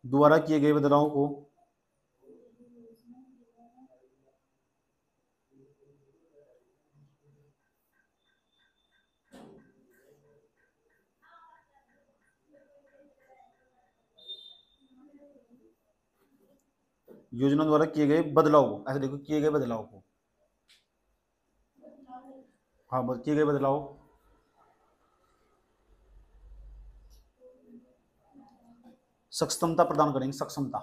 द्वारा किए गए बदलाव को योजना द्वारा किए गए बदलाव को, ऐसे देखो, किए गए बदलाव को, हाँ बस किए गए बदलाव सक्षमता प्रदान करेंगे, सक्षमता,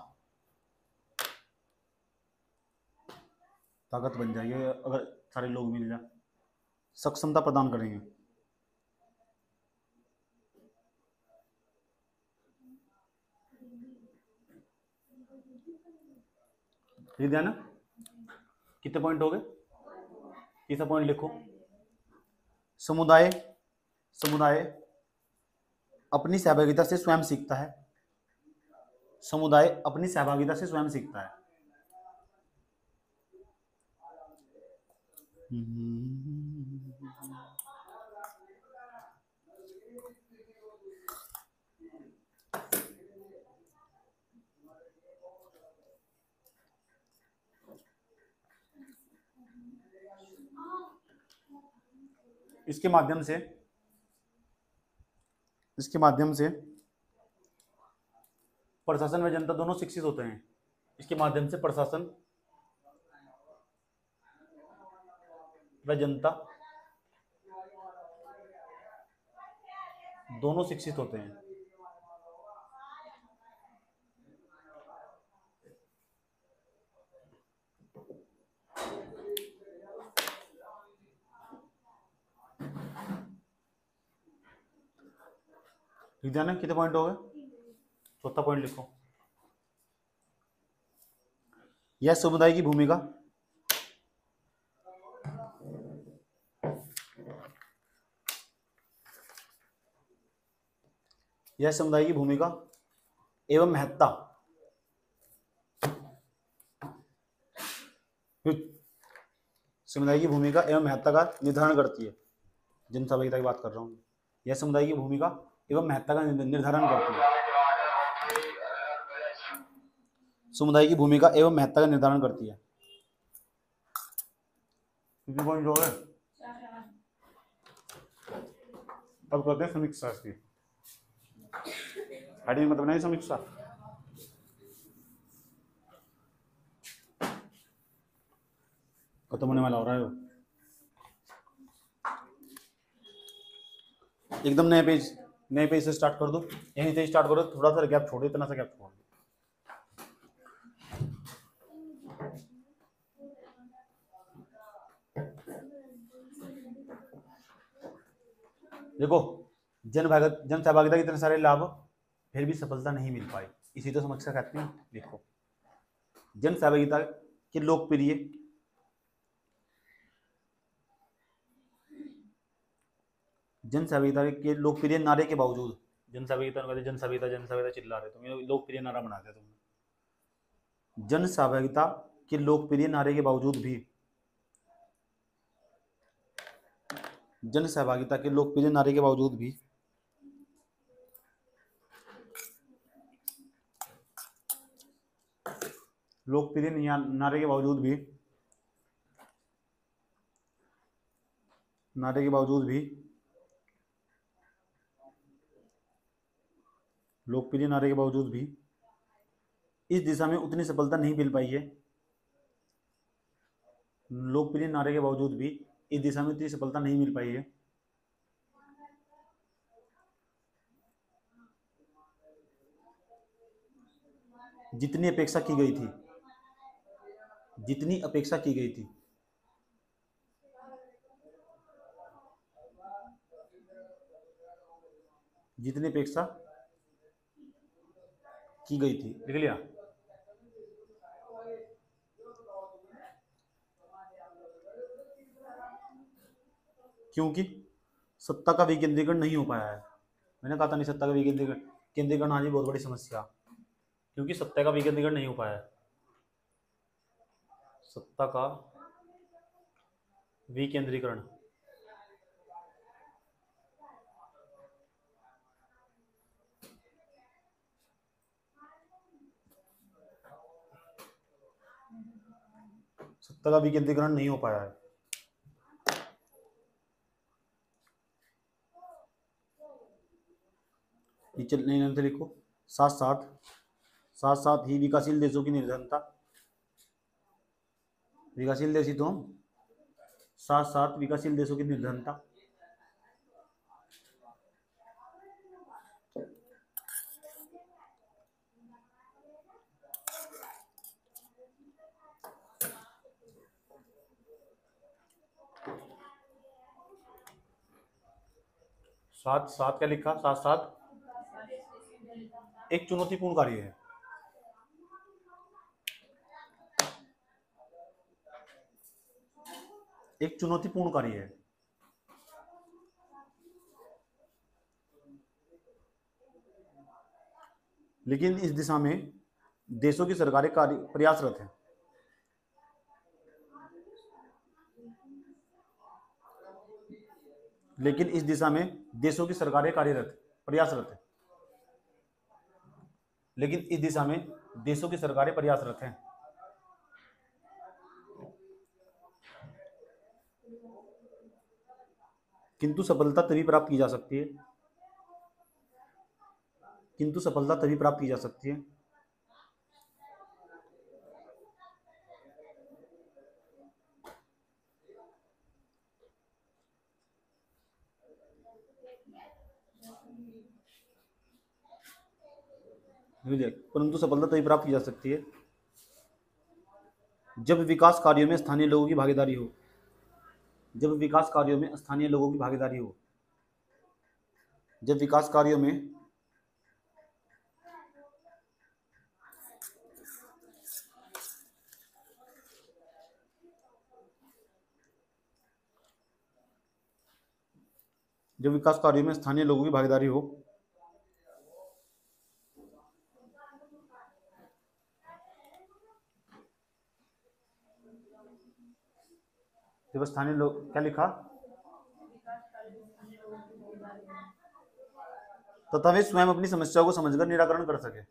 ताकत बन जाएगी अगर सारे लोग मिल जाए, सक्षमता प्रदान करेंगे। ठीक है ना, कितने पॉइंट हो गए? तीसरा पॉइंट लिखो, समुदाय अपनी सहभागिता से स्वयं सीखता है, समुदाय अपनी सहभागिता से स्वयं सीखता है। इसके माध्यम से प्रशासन व जनता दोनों शिक्षित होते हैं। इसके माध्यम से प्रशासन व जनता दोनों शिक्षित होते हैं। ठीक है ना, कितने पॉइंट हो गए? चौथा पॉइंट लिखो, यह समुदाय की भूमिका एवं महत्ता का निर्धारण करती है। जनसहभागिता की बात कर रहा हूँ। यह समुदाय की भूमिका एवं महत्ता का निर्धारण करती है। समुदाय की भूमिका एवं महत्ता का निर्धारण करती है। कितने पॉइंट हो गए? अब करते हैं समीक्षा इसकी। हेडिंग मतलब नहीं, समीक्षा। खत्म होने वाला हो रहा है वो। एकदम नए पेज से स्टार्ट कर दो, यहीं से स्टार्ट करो, थोड़ा सा गैप छोड़ो, इतना सा गैप छोड़ दो। देखो, जन सहभागिता के इतने सारे लाभ, फिर भी सफलता नहीं मिल पाई, इसी तो समस्या कहते हैं। देखो, जन सहभागिता के लोकप्रिय नारे के बावजूद जनसहभागिता कहते जनसभ्यता जनसभ्यता चिल्ला रहे तुम, ये लोकप्रिय नारा बना दिया तुमने। जन सहभागिता के लोकप्रिय नारे के बावजूद भी, जन सहभागिता के लोकप्रिय नारे के बावजूद भी लोकप्रिय नारे के बावजूद भी नारे के बावजूद भी लोकप्रिय नारे के बावजूद भी इस दिशा में उतनी सफलता नहीं मिल पाई है। लोकप्रिय नारे के बावजूद भी इस दिशा में उतनी सफलता नहीं मिल पाई है जितनी अपेक्षा की गई थी, जितनी अपेक्षा की गई थी। जितनी अपेक्षा की गई थी, लिख लिया। क्योंकि सत्ता का विकेंद्रीकरण नहीं हो पाया है। मैंने कहा था नहीं, सत्ता का केंद्रीकरण आज भी बहुत बड़ी समस्या, क्योंकि सत्ता का विकेंद्रीकरण नहीं हो पाया है। सत्ता का विकेंद्रीकरण सत्ता का विकेंद्रीकरण नहीं हो पाया है। नीचे नए नाम से लिखो, साथ साथ ही विकासशील देशों की निर्धनता, विकासशील देश ही तो हम, साथ साथ विकासशील देशों की निर्धनता, साथ साथ क्या लिखा, साथ साथ एक चुनौतीपूर्ण कार्य है। एक चुनौतीपूर्ण कार्य है। लेकिन इस दिशा में देशों की सरकारें प्रयासरत हैं। लेकिन इस दिशा में देशों की सरकारें प्रयासरत हैं। लेकिन इस दिशा में देशों की सरकारें प्रयासरत हैं। किंतु सफलता तभी प्राप्त की जा सकती है, किंतु सफलता तभी प्राप्त की जा सकती है परंतु सफलता तभी प्राप्त की जा सकती है जब विकास कार्यों में स्थानीय लोगों की भागीदारी हो। जब विकास कार्यों में स्थानीय लोगों की भागीदारी हो। जब विकास कार्यों में स्थानीय लोगों की भागीदारी हो। जब स्थानीय लोग, क्या लिखा, तथा वे स्वयं अपनी समस्याओं को समझकर निराकरण कर सके।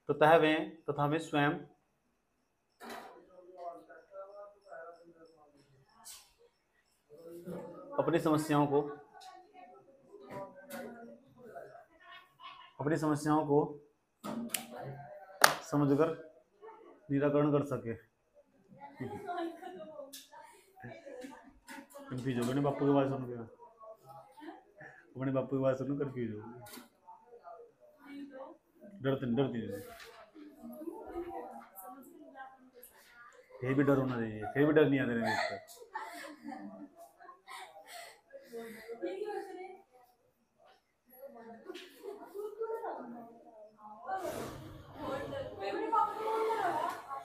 तथा वे स्वयं अपनी समस्याओं को समझकर निराकरण कर सके। कंफ्यूज हो गए ना बापू की बात सुन के, अपने बापू की बात सुनो कंफ्यूज हो गए। डरती फिर भी डर होना चाहिए, फिर भी डर नहीं आता मेरे इसका।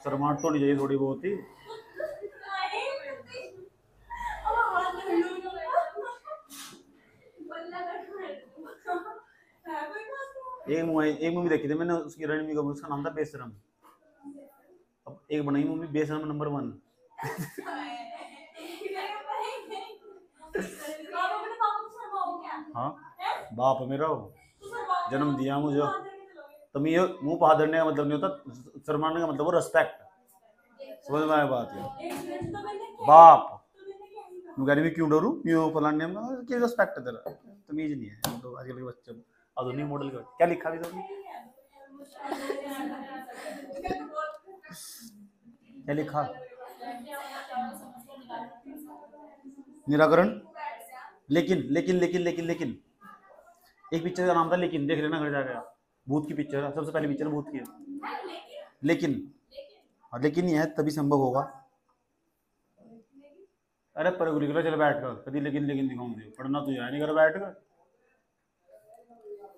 शर्माहट तो नहीं चाहिए थोड़ी बहुत ही। एक मूवी देखी थी मैंने, उसकी रणबीर कपूर, उसका नाम था बेशरम। अब एक बनाई मूवी बेशरम नंबर 1। हाँ, बाप है मेरा वो, जन्म दिया मुझे। तो मैं ये मुंह पहाड़ने का मतलब नहीं होता, शर्माने का मतलब वो रिस्पेक्ट। समझ में आया बात है? बाप मैं भी क्यों डरूं, क्यों फलाने में क्या रिस्पेक्ट है तेरा, तमीज नहीं है तो आजकल के बच्चे आधुनिक मॉडल का। क्या लिखा भी तुमने, क्या लिखा? निराकरण। लेकिन लेकिन लेकिन लेकिन लेकिन एक पिक्चर का नाम था लेकिन, देख लेना घर जाकर आप। भूत की पिक्चर है, सबसे पहली पिक्चर भूत की है लेकिन। हाँ, लेकिन ये है तभी संभव होगा। अरे पर लिख लो, चल बैठ कर कभी लेकिन लेकिन दिखाऊंगी, पढ़ना तो है नहीं, कर बैठ कर।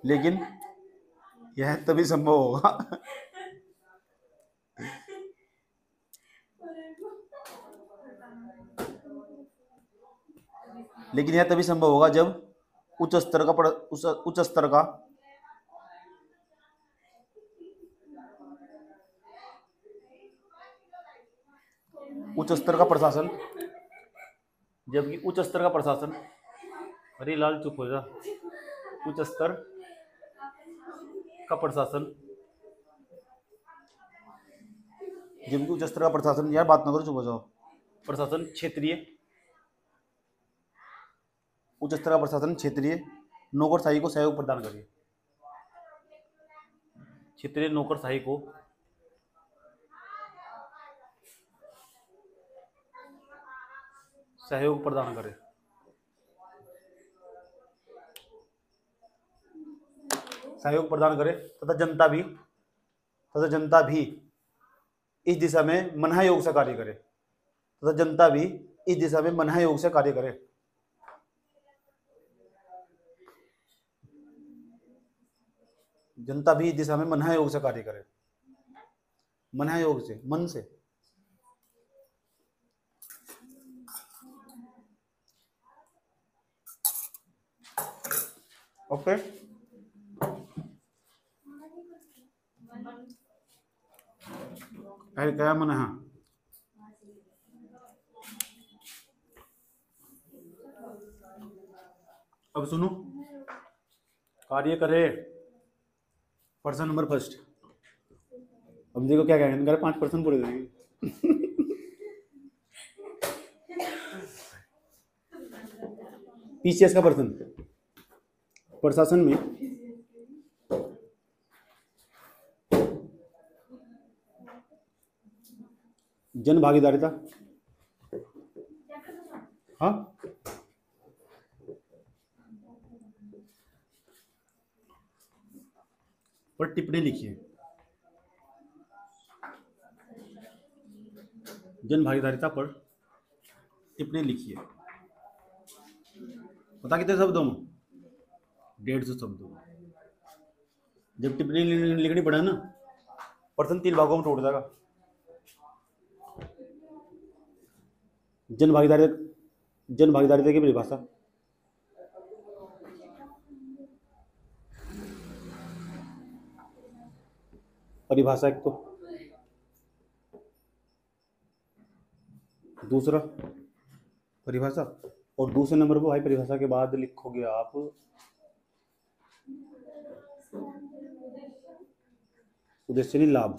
लेकिन यह तभी संभव होगा लेकिन यह तभी संभव होगा जब उच्च स्तर का उच्च स्तर का उच्च स्तर का प्रशासन, जबकि उच्च स्तर का प्रशासन, अरे लाल चुप हो जा। उच्च स्तर का प्रशासन, जबकि उच्च स्तर का प्रशासन, यार बात ना करो, चुप हो जाओ। प्रशासन क्षेत्रीय, उच्च स्तर का प्रशासन क्षेत्रीय नौकरशाही को सहयोग प्रदान करिए। क्षेत्रीय नौकरशाही को सहयोग प्रदान करे। सहयोग प्रदान करे तथा जनता भी इस दिशा में मनहयोग से कार्य करे। तथा जनता भी इस दिशा में मनहयोग से कार्य करे। जनता भी इस दिशा में मनहयोग से कार्य करे। मनहयोग से, मन से। ओके, क्या मन है? अब सुनो, कार्य करे पर्सन नंबर फर्स्ट। अब देखो क्या कहेंगे, 5% पूरे देंगे पीसीएस का पर्सन प्रशासन में जन भागीदारिता, हाँ, पर टिप्पणी लिखिए। जन भागीदारिता पर टिप्पणी लिखिए। पता कितने शब्दों में? 150 शब्दों में। जब टिप्पणी लिखनी पड़े ना, पर्सन 3 भागों में टूट जाएगा। जन भागीदारिता की परिभाषा, एक तो, दूसरा परिभाषा, और दूसरे नंबर पर भाई परिभाषा के बाद लिखोगे आप उद्देश्य नहीं लाभ।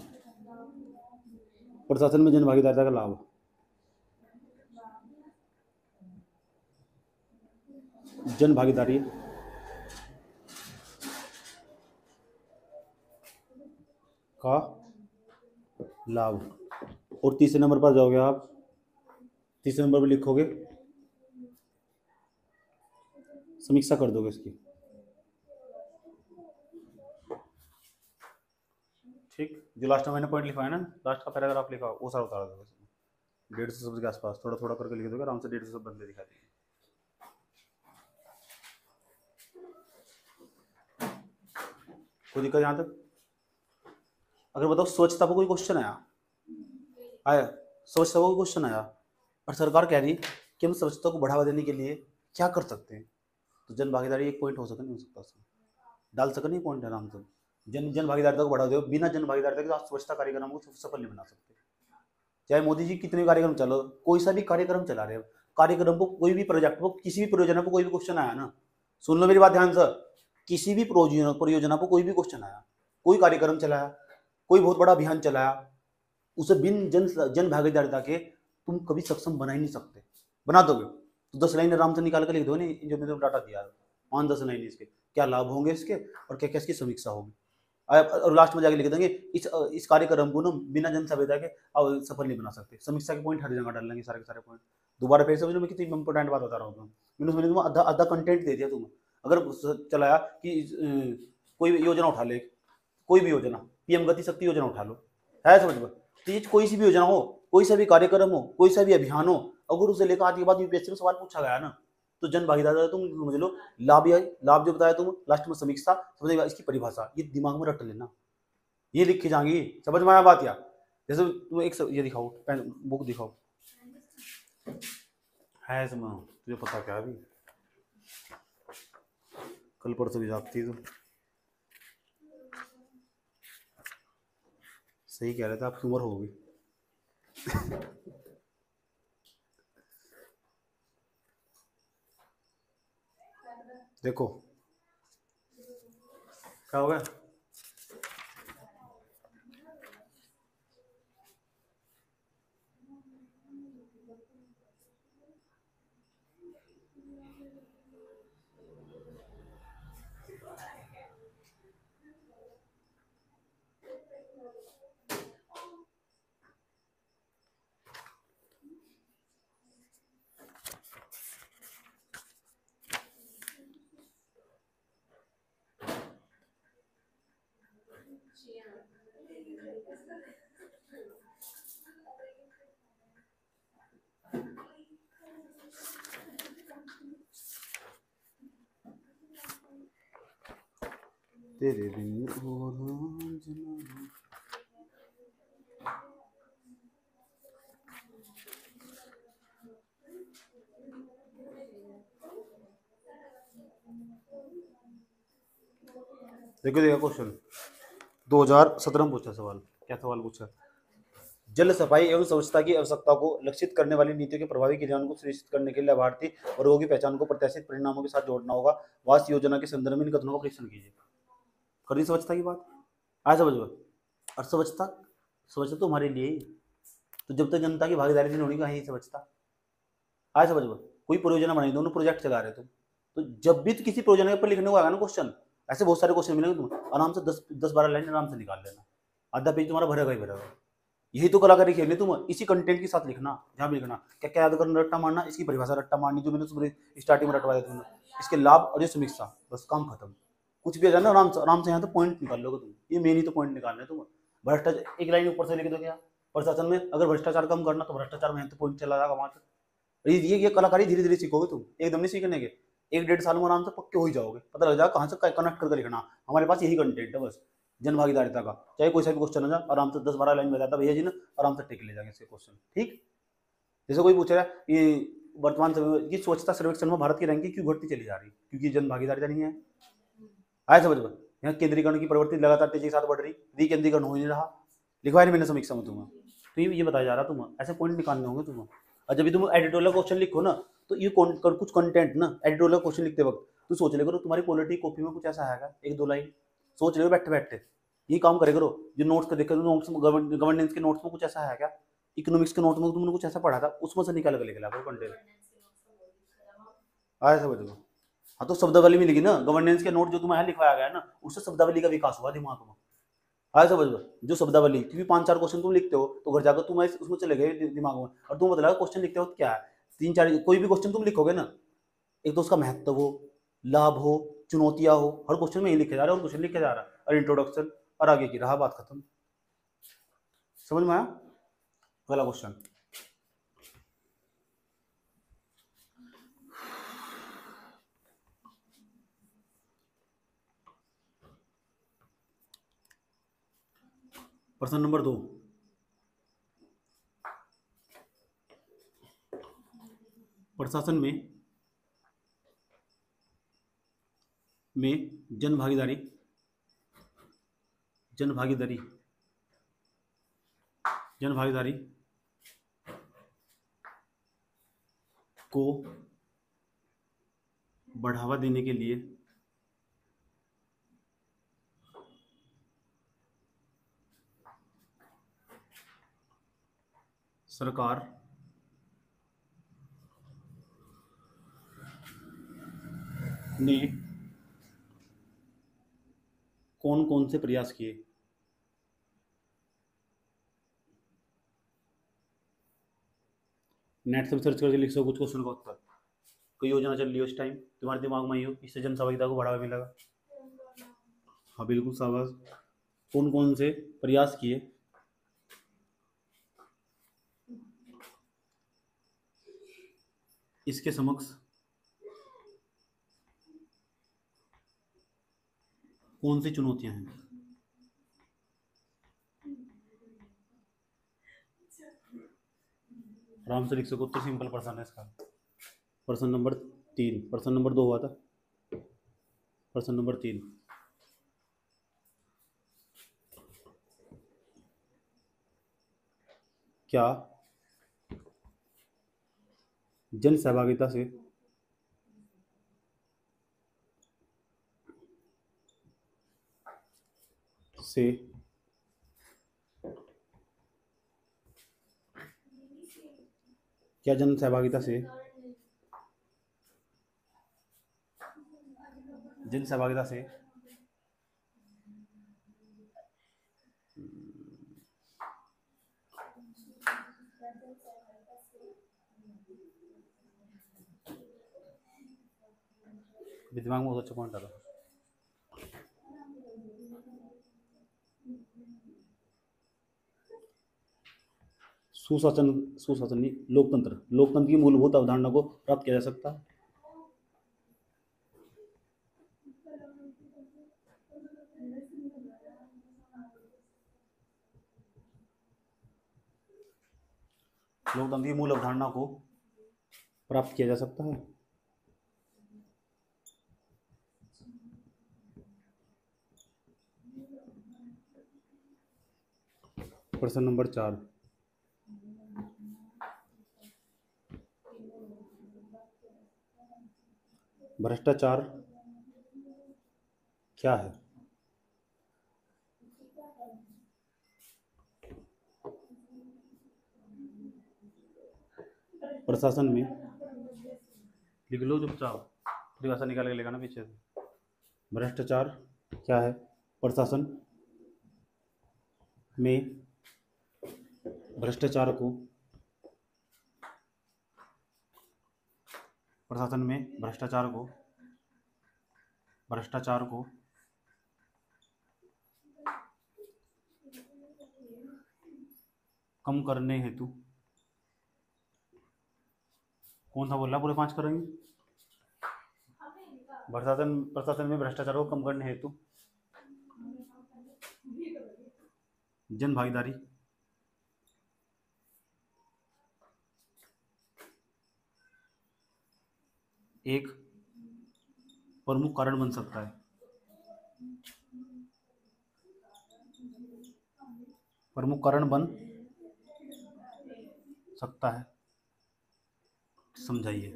प्रशासन में जन भागीदारिता का लाभ, जन भागीदारी का लाभ। और तीसरे नंबर पर जाओगे आप, तीसरे नंबर पर लिखोगे, समीक्षा कर दोगे इसकी। ठीक, जो लास्ट में मैंने पॉइंट लिखा है ना, लास्ट का पैराग्राफ लिखा वो सारा उतार दोगे। 150 शब्द के आसपास थोड़ा थोड़ा करके लिख दोगे, आराम से 150 शब्द बंदे दिखा देंगे। कोई दिक्कत यहाँ तक? अगर बताओ स्वच्छता पर कोई क्वेश्चन आया, स्वच्छता पर कोई क्वेश्चन आया और सरकार कह रही कि हम स्वच्छता को बढ़ावा देने के लिए क्या कर सकते हैं, तो जन भागीदारी एक पॉइंट हो सकता, नहीं हो सकता, डाल सकते नहीं पॉइंट आराम से। जन भागीदारिता को बढ़ावा दो। बिना जन भागीदारिता के आप स्वच्छता कार्यक्रम को सफल नहीं बना सकते। चाहे मोदी जी कितने कार्यक्रम चलो, कोई सा भी कार्यक्रम चला रहे हो, कार्यक्रम को कोई भी प्रोजेक्ट को, किसी भी परियोजना को कोई भी क्वेश्चन आया ना, सुन लो मेरी बात ध्यान से, किसी भी परियोजना को कोई भी क्वेश्चन आया, कोई कार्यक्रम चलाया, कोई बहुत बड़ा अभियान चलाया, उसे बिन जन भागीदारिता के तुम कभी सक्षम बना ही नहीं सकते। बना दोगे तो 10 लाइन आराम से निकाल कर लिख दो नहीं, जो मैंने डाटा दिया 5-10 लाइन, इसके क्या लाभ होंगे इसके और क्या क्या इसकी समीक्षा होगी, और लास्ट में जाके लिख देंगे इस कार्यक्रम को ना बिना जन भागीदारी के सफल नहीं बना सकते। समीक्षा के पॉइंट हर जगह डाल लेंगे, सारे के सारे पॉइंट। दोबारा फिर समझ लो मैं कितनी इंपॉर्टेंट बात बता रहा हूँ। मैंने समझ तुम आधा आधा कंटेंट दे दिया। तुम अगर चलाया कि कोई भी योजना उठा ले, कोई भी योजना, पीएम गति शक्ति योजना उठा लो, है समझ में, तो ये कोई सी भी योजना हो, कोई सा भी कार्यक्रम हो, कोई सा भी अभियान हो, अगर उसे लेकर आज के बाद यूपीएससी में सवाल पूछा गया ना, तो जन भागीदारी तुम समझ लो, लाभ जो बताया तुम लास्ट में समीक्षा, समझेगा इसकी परिभाषा, ये दिमाग में रट लेना, ये लिख के जाएंगी। समझ में आया बात? या जैसे तुम एक ये दिखाओ, बुक दिखाओ, है इसमें तुझे पता क्या अभी, कल परसों की जागती तुम सही कह रहे थे, आपकी उम्र होगी। देखो क्या हो गया, तेरे बिन और जना। देखो देखो क्वेश्चन 2017 में पूछा सवाल, क्या सवाल पूछा, जल सफाई एवं स्वच्छता की आवश्यकता को लक्षित करने वाली नीतियों के प्रभावी क्रियान्वयन को सुनिश्चित करने के लिए लाभार्थी वर्गों की पहचान को प्रत्याशित परिणामों के साथ जोड़ना होगा। वास योजना के संदर्भ में इन कथनों का परीक्षण कीजिए। करी स्वच्छता की बात, आज समझ लो, और स्वच्छता स्वच्छता तो हमारे लिए ही, तो जब तक जनता की भागीदारी नहीं होगी कहीं स्वच्छता। आज समझ लो, कोई परियोजना बनाई, दोनों प्रोजेक्ट चला रहे तुम, तो जब भी किसी परियोजना के ऊपर लिखने को आएगा ना क्वेश्चन, ऐसे बहुत सारे क्वेश्चन मिलेंगे, तुम आराम से 10-12 लाइन आराम से निकाल लेना, आधा पेज तुम्हारा भरेगा ही भरेगा। यही तो कलाकारी खेलनी, तुम इसी कंटेंट के साथ लिखना, जहाँ भी लिखना क्या क्या याद करना, रट्टा मारना, इसकी परिभाषा रट्टा मारनी, जो मैंने तुम्हें स्टार्टिंग में रटवाया तुमने, इसके लाभ और ये समीक्षा, बस काम खत्म। कुछ भी आ जाए ना आराम से यहाँ तो पॉइंट निकाल लोगे तुम, ये मेन ही तो पॉइंट निकालने तुम। भ्रष्टाचार एक लाइन ऊपर से लिख दो क्या, प्रशासन में अगर भ्रष्टाचार कम करना तो भ्रष्टाचार में तो पॉइंट चला जाएगा वहां तक। ये कलाकारी धीरे धीरे सीखोगे तुम, एकदम नहीं सीखने के, 1-1.5 साल में आराम से पक्के हो ही जाओगे, पता लग जाएगा कहाँ से कनेक्ट करके लिखना। हमारे पास यही कंटेंट है बस, जन भागीदारिता का, चाहे कोई सा भी क्वेश्चन हो जाए आराम से 10-12 लाइन में जाता भैया जी ने, आराम से टेक ले जाएंगे इसके क्वेश्चन। ठीक, जैसे कोई पूछ रहा है ये वर्तमान समय में ये स्वच्छता सर्वेक्षण में भारत की रैंकिंग क्यों घटती चली जा रही है, क्योंकि जन भागीदारिता नहीं है। आया समझ में, यहाँ केंद्रीकरण की प्रवृत्ति लगातार तेजी के साथ बढ़ रही, विकेंद्रीकरण हो नहीं रहा, लिखवाया नहीं मैंने समीक्षा में तुम्हें, तो ये बताया जा रहा तुम, ऐसे पॉइंट निकालने होंगे तुम्हें। और जब भी तुम एडिटोरियल क्वेश्चन लिखो ना, तो ये कुछ कंटेंट ना एडिटोरियल क्वेश्चन लिखते वक्त तो सोच ले करो, तुम्हारी पॉलिटी कॉपी में कुछ ऐसा आएगा 1-2 लाइन, सोच ले बैठे बैठे, ये काम करे करो। जो नोट्स का देखो, नोट्स में गवर्नेंस के नोट्स में कुछ ऐसा है क्या, इकोनॉमिक्स के नोट में तुमने कुछ ऐसा पढ़ा था, उसमें से निकाल कर लिख लिया कंटेंट। आया समझ लो, हाँ तो शब्दावली मिलेगी ना, गवर्नेंस के नोट जो तुम्हें लिखवाया गया ना, उससे शब्दावली का विकास हुआ दिमाग में। आया समझ लो, जो शब्दावली, क्योंकि 5-4 क्वेश्चन तुम लिखते हो तो घर जाकर तुम उसमें चले गए दिमाग में, और तुम बता क्वेश्चन लिखते हो तो क्या है, 3-4 कोई भी क्वेश्चन तुम लिखोगे ना, एक तो उसका महत्व हो, लाभ हो, चुनौतियां हो, हर क्वेश्चन में यही लिखे जा रहा है, और क्वेश्चन लिखे जा रहा है, और इंट्रोडक्शन और आगे की रहा, बात खत्म। समझ में आया? अगला क्वेश्चन, प्रश्न नंबर 2, प्रशासन में जन भागीदारी जन भागीदारी जन भागीदारी को बढ़ावा देने के लिए सरकार ने कौन कौन से प्रयास किए? नेट से सर्च करके लिख सको कुछ क्वेश्चन का उत्तर। कोई योजना चल रही हो इस टाइम तुम्हारे दिमाग में ही हो, इससे जन सहभागिता को बढ़ावा मिलेगा। हाँ बिल्कुल शाबाश। कौन कौन से प्रयास किए? इसके समक्ष कौन सी चुनौतियां हैं? आराम से लिख सको, तो सिंपल प्रश्न है इसका। प्रश्न नंबर 3, प्रश्न नंबर 2 हुआ था, प्रश्न नंबर 3। क्या जन सहभागिता से क्या जन सहभागिता से दिमाग में बहुत अच्छा पॉइंट आ रहा। सुशासन नहीं, लोकतंत्र की मूलभूत अवधारणा को प्राप्त किया जा सकता है। लोकतंत्र की मूल अवधारणा को प्राप्त किया जा सकता है। प्रश्न नंबर 4। भ्रष्टाचार क्या है? प्रशासन में लिख लो चुपचाप, परिभाषा निकाल के लेगा ना पीछे से। भ्रष्टाचार क्या है? प्रशासन में भ्रष्टाचार को कम करने हेतु कौन सा बोला? पूरे 5 करेंगे। प्रशासन में भ्रष्टाचार को कम करने हेतु जन भागीदारी एक प्रमुख कारण बन सकता है। प्रमुख कारण बन सकता है, समझाइए।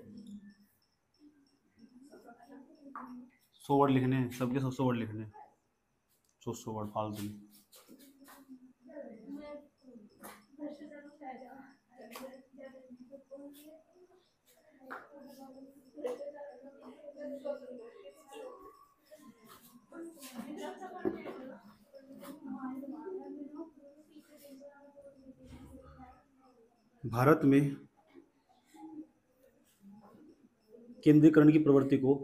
100 वर्ड लिखने हैं, सबके 100 वर्ड लिखने हैं। 100 वर्ड फालतू में। भारत में केंद्रीकरण की प्रवृत्ति को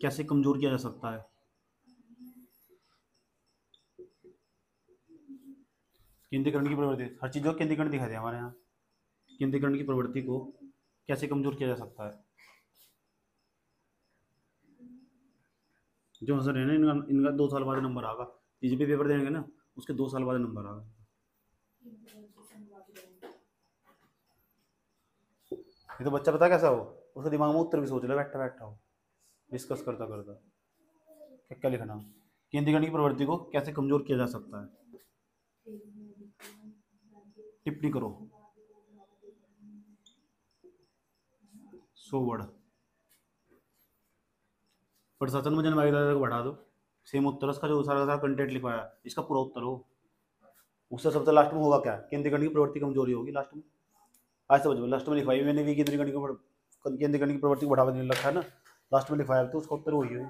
कैसे कमजोर किया जा सकता है? केंद्रीकरण की प्रवृत्ति, हर चीज़ को केंद्रीकरण दिखा दिया हमारे यहाँ। केंद्रीकरण की प्रवृत्ति को कैसे कमजोर किया जा सकता है? जो हंसर है ना, इनका 2 साल बाद नंबर आएगा। टीजीपी पेपर देंगे ना, उसके 2 साल बाद नंबर आएगा। ये तो बच्चा पता कैसा हो, उसके दिमाग में उत्तर भी सोच ले बैठा बैठा हो, डिस्कस करता करता। क्या क्या लिखना, केंद्रीय गण की प्रवृत्ति को कैसे कमजोर किया जा सकता है, टिप्पणी करो। 100 वर्ड। प्रशासन में जन भागीदारी को बढ़ा दो। सेम उत्तर, उसका जो सारा सारा कंटेंट लिखवाया इसका पूरा उत्तर हो। उससे सबसे लास्ट में होगा क्या, केंद्रीय गण की प्रवृत्ति कमजोरी होगी लास्ट में। आज समझ में, लास्ट में लिखवाई मैंने भी केंद्रीय गण की प्रवृत्ति को बढ़ावा देने रखा है ना, लास्ट में लिखवाया तो उसका उत्तर वही है।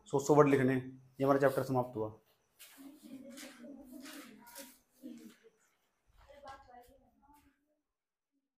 100 वर्ड लिखने, ये हमारा चैप्टर समाप्त हुआ।